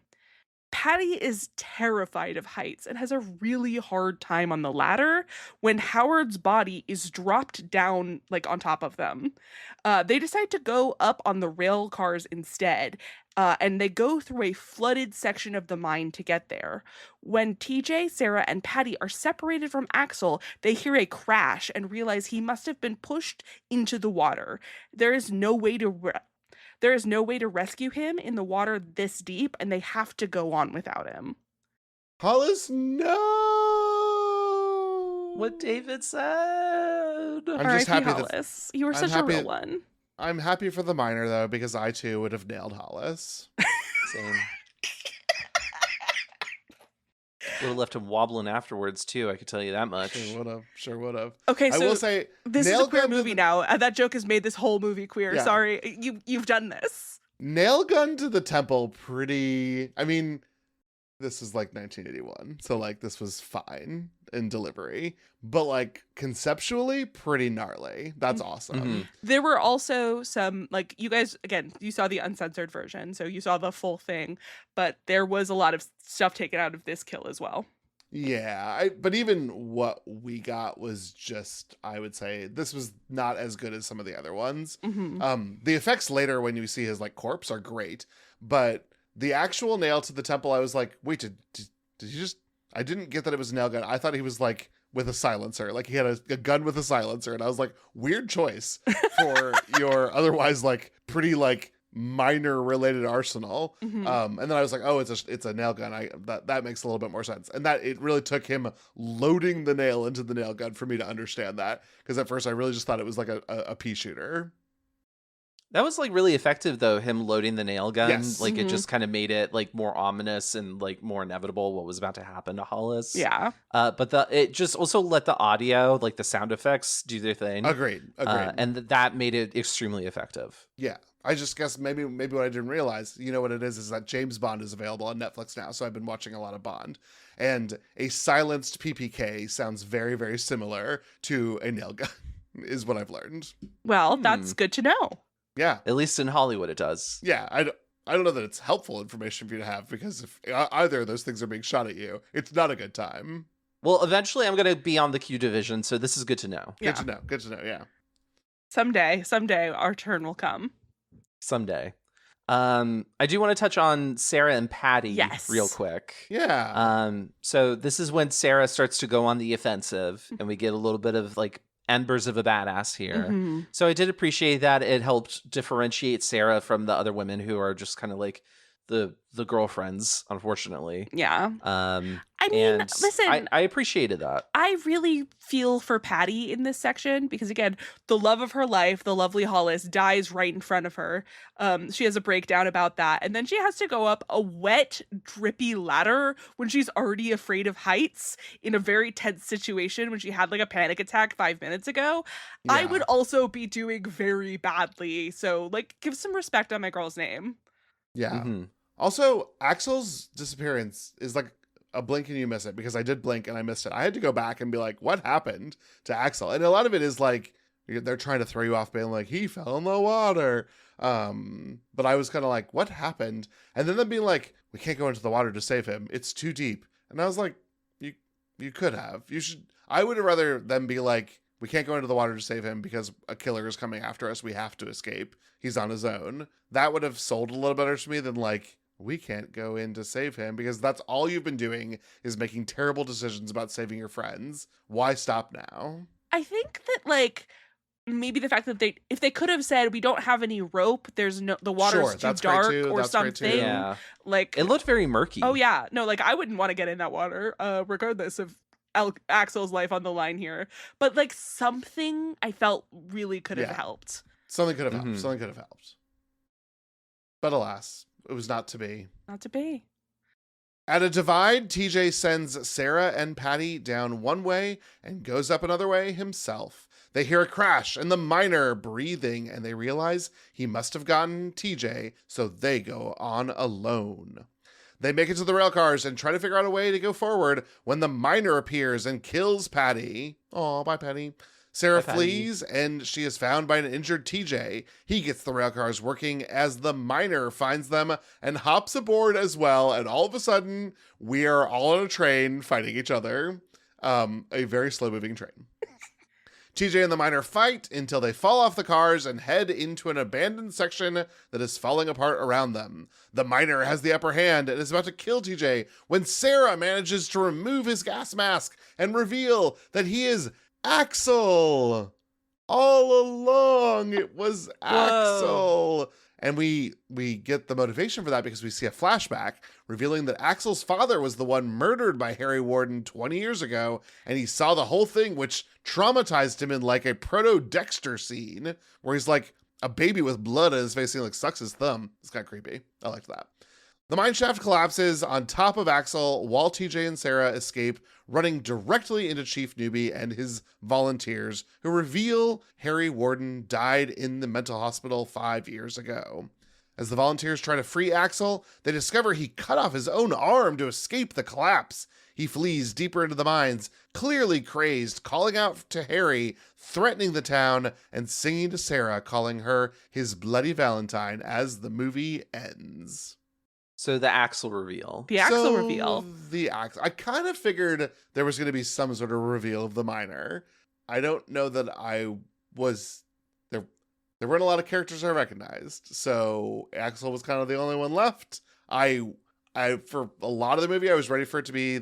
Speaker 2: Patty is terrified of heights and has a really hard time on the ladder when Howard's body is dropped down like on top of them. They decide to go up on the rail cars instead, and they go through a flooded section of the mine to get there. When TJ, Sarah, and Patty are separated from Axel, they hear a crash and realize he must have been pushed into the water. There is no way to rescue him in the water this deep, and they have to go on without him.
Speaker 1: Hollis, no!
Speaker 3: What David said.
Speaker 1: I'm just happy
Speaker 2: Hollis. You were such a real one.
Speaker 1: I'm happy for the miner, though, because I, too, would have nailed Hollis.
Speaker 3: Same. Would have left him wobbling afterwards, too, I could tell you that much.
Speaker 1: Sure would have.
Speaker 2: Okay, so
Speaker 1: I will say,
Speaker 2: this is a queer movie now. That joke has made this whole movie queer. Yeah. Sorry, you've done this.
Speaker 1: Nail gun to the temple, pretty... I mean, this is like 1981, so like this was fine in delivery, but like conceptually pretty gnarly. That's awesome.
Speaker 3: Mm-hmm.
Speaker 2: There were also some, like, you guys, again, you saw the uncensored version, so you saw the full thing, but there was a lot of stuff taken out of this kill as well.
Speaker 1: Yeah, but even what we got was just, I would say, this was not as good as some of the other ones. The effects later when you see his like corpse are great, but the actual nail to the temple, I was like, wait, did you just? I didn't get that it was a nail gun. I thought he was like with a silencer, like he had a gun with a silencer, and I was like, weird choice for your otherwise like pretty like minor related arsenal. And then I was like, oh, it's a nail gun. That makes a little bit more sense. And that it really took him loading the nail into the nail gun for me to understand that, because at first I really just thought it was like a pea shooter.
Speaker 3: That was like really effective though, him loading the nail gun.
Speaker 1: Yes.
Speaker 3: Like it just kind of made it like more ominous and like more inevitable what was about to happen to Hollis.
Speaker 2: Yeah.
Speaker 3: But it just also let the audio, like the sound effects, do their thing.
Speaker 1: Agreed.
Speaker 3: And that made it extremely effective.
Speaker 1: Yeah. I just guess maybe what I didn't realize, you know what it is that James Bond is available on Netflix now. So I've been watching a lot of Bond, and a silenced PPK sounds very, very similar to a nail gun is what I've learned.
Speaker 2: Well, that's good to know.
Speaker 1: Yeah.
Speaker 3: At least in Hollywood it does.
Speaker 1: Yeah. I don't know that it's helpful information for you to have, because if either of those things are being shot at you, it's not a good time.
Speaker 3: Well, eventually I'm going to be on the Q division, so this is good to know.
Speaker 1: Good to know. Good to know. Yeah.
Speaker 2: Someday our turn will come.
Speaker 3: Someday. I do want to touch on Sarah and Patty real quick.
Speaker 1: Yeah.
Speaker 3: So this is when Sarah starts to go on the offensive, and we get a little bit of like embers of a badass here. So I did appreciate that. It helped differentiate Sarah from the other women who are just kind of like the girlfriends, unfortunately.
Speaker 2: Yeah.
Speaker 3: I
Speaker 2: mean, listen,
Speaker 3: I appreciated that.
Speaker 2: I really feel for Patty in this section because, again, the love of her life, the lovely Hollis, dies right in front of her. She has a breakdown about that. And then she has to go up a wet, drippy ladder when she's already afraid of heights in a very tense situation when she had like a panic attack 5 minutes ago. Yeah. I would also be doing very badly. So, like, give some respect on my girl's name.
Speaker 1: Yeah. Also, Axel's disappearance is like a blink and you miss it, because I did blink and I missed it. I had to go back and be like, what happened to Axel? And a lot of it is like, they're trying to throw you off being like, he fell in the water. But I was kind of like, what happened? And then them being like, we can't go into the water to save him. It's too deep. And I was like, you could have. You should. I would have rather them be like, we can't go into the water to save him because a killer is coming after us. We have to escape. He's on his own. That would have sold a little better to me than like, we can't go in to save him, because that's all you've been doing is making terrible decisions about saving your friends. Why stop now?
Speaker 2: I think that like maybe the fact that if they could have said we don't have any rope, the water's too dark or something.
Speaker 3: Yeah.
Speaker 2: Like
Speaker 3: it looked very murky.
Speaker 2: Oh yeah. No, like I wouldn't want to get in that water, regardless of Axel's life on the line here. But like something I felt really could have helped.
Speaker 1: Something could have helped. Something could have helped. But alas, it was not to be.
Speaker 2: Not to be.
Speaker 1: At a divide, TJ sends Sarah and Patty down one way and goes up another way himself. They hear a crash and the miner breathing, and they realize he must have gotten TJ, so they go on alone. They make it to the rail cars and try to figure out a way to go forward when the miner appears and kills Patty. Oh, bye, Patty. Sarah flees, and she is found by an injured TJ. He gets the railcars working as the miner finds them and hops aboard as well. And all of a sudden, we are all on a train fighting each other. A very slow-moving train. TJ and the miner fight until they fall off the cars and head into an abandoned section that is falling apart around them. The miner has the upper hand and is about to kill TJ when Sarah manages to remove his gas mask and reveal that he is Axel. All along it was Axel. Whoa. And we get the motivation for that because we see a flashback revealing that Axel's father was the one murdered by Harry Warden 20 years ago, and he saw the whole thing, which traumatized him in like a proto-Dexter scene where he's like a baby with blood on his face and he like sucks his thumb. It's kind of creepy. I liked that. The mineshaft collapses on top of Axel while TJ and Sarah escape, running directly into Chief Newbie and his volunteers, who reveal Harry Warden died in the mental hospital 5 years ago. As the volunteers try to free Axel, they discover he cut off his own arm to escape the collapse. He flees deeper into the mines, clearly crazed, calling out to Harry, threatening the town, and singing to Sarah, calling her his bloody Valentine as the movie ends.
Speaker 3: So the Axel reveal.
Speaker 2: The Axel reveal.
Speaker 1: I kind of figured there was going to be some sort of reveal of the Miner. I don't know that I was there. There weren't a lot of characters I recognized, so Axel was kind of the only one left. I for a lot of the movie, I was ready for it to be,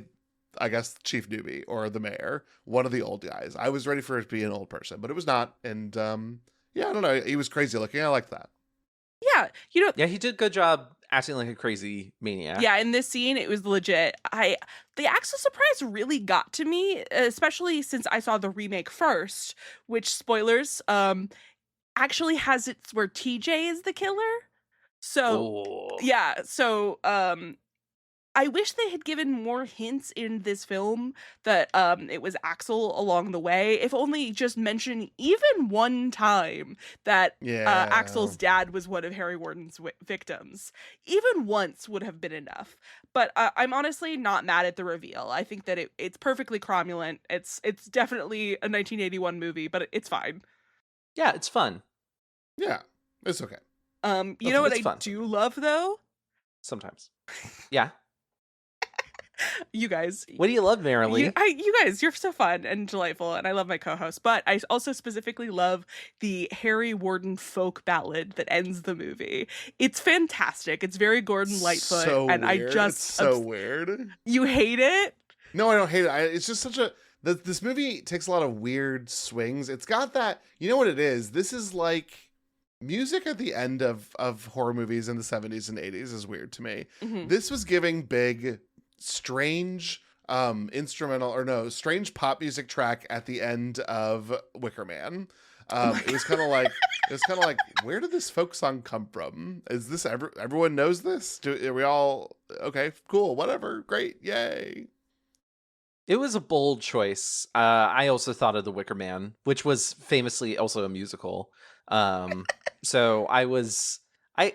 Speaker 1: I guess, Chief Newbie or the mayor, one of the old guys. I was ready for it to be an old person, but it was not. And yeah, I don't know. He was crazy looking. I liked that.
Speaker 2: Yeah,
Speaker 3: Yeah, he did a good job acting like a crazy maniac.
Speaker 2: Yeah, in this scene, it was legit. The Axel surprise really got to me, especially since I saw the remake first, which, spoilers, actually has it where TJ is the killer. So, yeah, so I wish they had given more hints in this film that it was Axel along the way. If only just mention even one time that Axel's dad was one of Harry Warden's victims. Even once would have been enough. But I'm honestly not mad at the reveal. I think that it's perfectly cromulent. It's definitely a 1981 movie, but it's fine.
Speaker 3: Yeah, it's fun.
Speaker 1: Yeah, it's okay.
Speaker 2: You know what I do love, though?
Speaker 3: Sometimes. Yeah.
Speaker 2: You guys.
Speaker 3: What do you love, Marilee?
Speaker 2: You guys, you're so fun and delightful, and I love my co-host. But I also specifically love the Harry Warden folk ballad that ends the movie. It's fantastic. It's very Gordon Lightfoot,
Speaker 1: so
Speaker 2: and
Speaker 1: weird.
Speaker 2: I just
Speaker 1: it's so weird.
Speaker 2: You hate it?
Speaker 1: No, I don't hate it. It's just such a this movie takes a lot of weird swings. It's got that. You know what it is? This is like music at the end of horror movies in the 70s and 80s is weird to me. Mm-hmm. This was giving big, strange strange pop music track at the end of Wicker Man. It was kind of like, where did this folk song come from? Is this everyone knows this? Are we all okay? Cool, whatever, great, yay.
Speaker 3: It was a bold choice. I also thought of The Wicker Man, which was famously also a musical. So I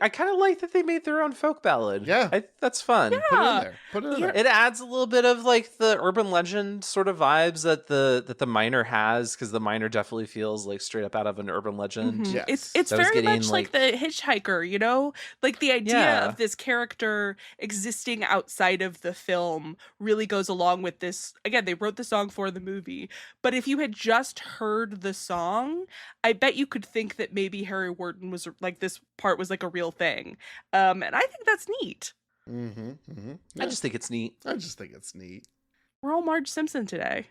Speaker 3: kind of like that they made their own folk ballad.
Speaker 1: Yeah.
Speaker 3: That's fun.
Speaker 2: Yeah.
Speaker 1: Put it in there. Put it in there.
Speaker 3: It adds a little bit of like the urban legend sort of vibes that the Miner has, because the Miner definitely feels like straight up out of an urban legend.
Speaker 2: Mm-hmm.
Speaker 1: Yes.
Speaker 2: It's very much like the Hitchhiker, you know? Like the idea of this character existing outside of the film really goes along with this. Again, they wrote the song for the movie, but if you had just heard the song, I bet you could think that maybe Harry Warden was like, this part was like a real thing. And I think that's neat.
Speaker 1: Mm-hmm, mm-hmm. Yeah.
Speaker 3: I just think it's neat.
Speaker 2: We're all Marge Simpson today.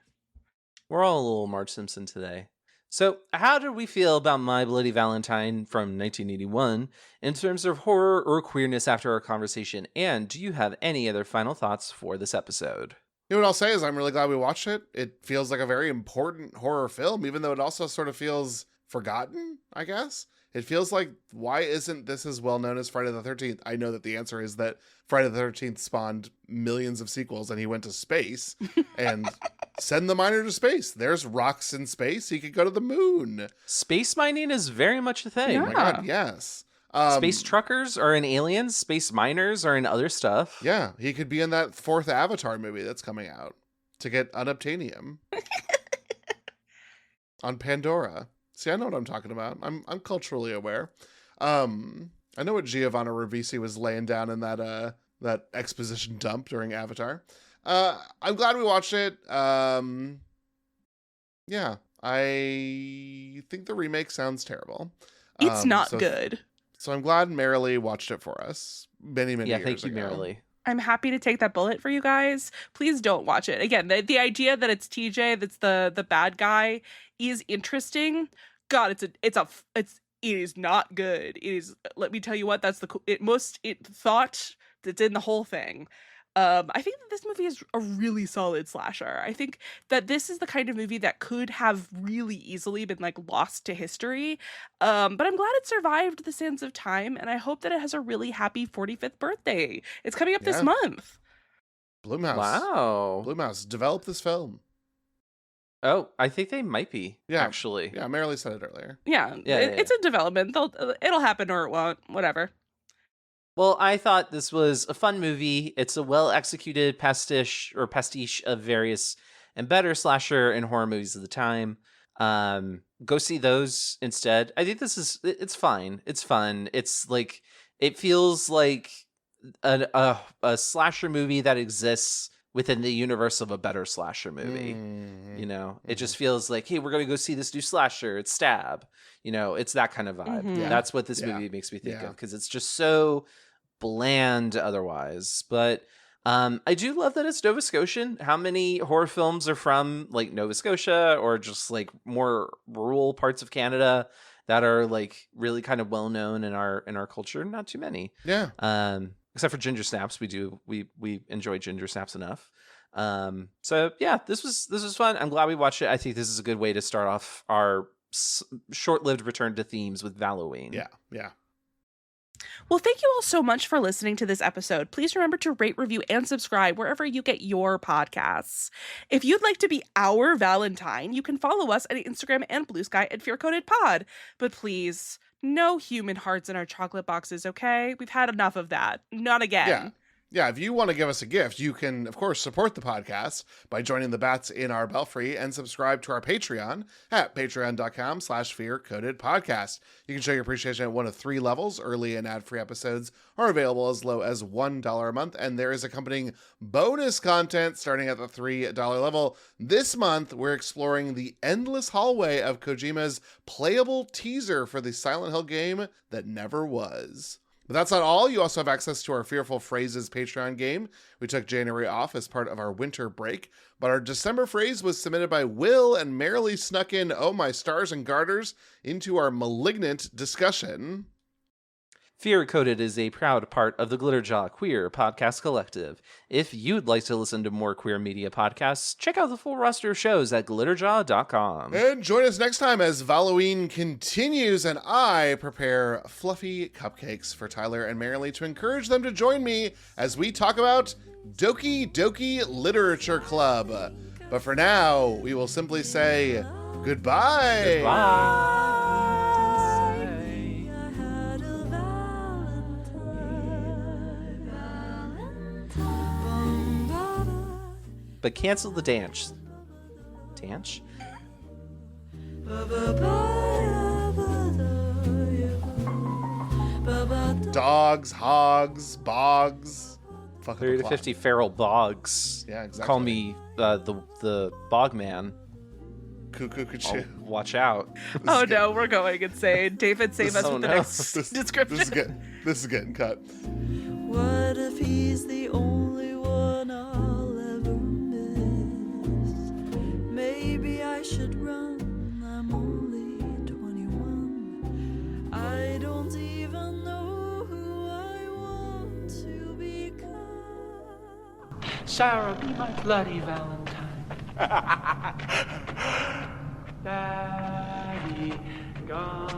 Speaker 3: We're all a little Marge Simpson today. So how did we feel about My Bloody Valentine from 1981 in terms of horror or queerness after our conversation? And do you have any other final thoughts for this episode?
Speaker 1: You know what I'll say is I'm really glad we watched it. It feels like a very important horror film, even though it also sort of feels forgotten, I guess. It feels like, why isn't this as well known as Friday the 13th? I know that the answer is that Friday the 13th spawned millions of sequels and he went to space and send the Miner to space. There's rocks in space. He could go to the moon.
Speaker 3: Space mining is very much a thing.
Speaker 2: Yeah.
Speaker 1: Oh my God, yes.
Speaker 3: Space truckers are in Aliens. Space miners are in other stuff.
Speaker 1: Yeah, he could be in that fourth Avatar movie that's coming out to get unobtainium on Pandora. See, I know what I'm talking about. I'm culturally aware. I know what Giovanna Ribisi was laying down in that exposition dump during Avatar. I'm glad we watched it. Yeah, I think the remake sounds terrible.
Speaker 2: It's not good.
Speaker 1: So I'm glad Marilee watched it for us many years ago.
Speaker 3: Yeah, thank you, Marilee.
Speaker 2: I'm happy to take that bullet for you guys. Please don't watch it. Again, the idea that it's TJ that's the bad guy is interesting. God, it is not good. It is. Let me tell you what. That's the thought that's in the whole thing. I think that this movie is a really solid slasher. I think that this is the kind of movie that could have really easily been like lost to history. But I'm glad it survived the sands of time, and I hope that it has a really happy 45th birthday. It's coming up this month.
Speaker 1: Blumhouse.
Speaker 3: Wow.
Speaker 1: Blumhouse developed this film.
Speaker 3: Oh, I think they might be, actually.
Speaker 1: Yeah, Marilee said it earlier.
Speaker 2: Yeah, it's in development. It'll happen or it won't. Whatever.
Speaker 3: Well, I thought this was a fun movie. It's a well-executed pastiche of various and better slasher and horror movies of the time. Go see those instead. I think it's fine. It's fun. It's like, it feels like a slasher movie that exists within the universe of a better slasher movie. You know, it just feels like, hey, we're going to go see this new slasher. It's Stab. You know, it's that kind of vibe. That's what this movie makes me think of, because it's just so bland otherwise. But I do love that it's Nova Scotian. How many horror films are from like Nova Scotia or just like more rural parts of Canada that are like really kind of well known in our culture? Not too many.
Speaker 1: Yeah.
Speaker 3: Except for ginger snaps, we enjoy ginger snaps enough. So yeah, this was fun. I'm glad we watched it. I think this is a good way to start off our short-lived return to themes with Valloween.
Speaker 1: Yeah.
Speaker 2: Well, thank you all so much for listening to this episode. Please remember to rate, review, and subscribe wherever you get your podcasts. If you'd like to be our Valentine, you can follow us on Instagram and Blue Sky at FearCodedPod. But please, no human hearts in our chocolate boxes, okay? We've had enough of that. Not again.
Speaker 1: Yeah, if you want to give us a gift, you can, of course, support the podcast by joining the bats in our belfry and subscribe to our Patreon at patreon.com/fearcodedpodcast. You can show your appreciation at one of 3 levels. Early and ad-free episodes are available as low as $1 a month, and there is accompanying bonus content starting at the $3 level. This month, we're exploring the endless hallway of Kojima's playable teaser for the Silent Hill game that never was. But that's not all. You also have access to our Fearful Phrases Patreon game. We took January off as part of our winter break, but our December phrase was submitted by Will and merrily snuck in "Oh My Stars and Garters" into our malignant discussion.
Speaker 3: Fear Coded is a proud part of the Glitterjaw Queer Podcast Collective. If you'd like to listen to more queer media podcasts, check out the full roster of shows at glitterjaw.com.
Speaker 1: And join us next time as Valloween continues and I prepare fluffy cupcakes for Tyler and Marilee to encourage them to join me as we talk about Doki Doki Literature Club. But for now, we will simply say goodbye.
Speaker 3: Goodbye. But cancel the dance. Dance?
Speaker 1: Dogs, hogs, bogs.
Speaker 3: 30 to 50 feral bogs.
Speaker 1: Yeah, exactly.
Speaker 3: Call me the bog man.
Speaker 1: Cuckoo.
Speaker 3: Watch out.
Speaker 2: Oh no, we're going insane. David, save us with the next description.
Speaker 1: This is getting cut.
Speaker 4: What if he's the only one I'll ever miss? Maybe I should run. I'm only 21. I don't even know who I want to become.
Speaker 5: Sarah, be my bloody Valentine. Daddy, gone.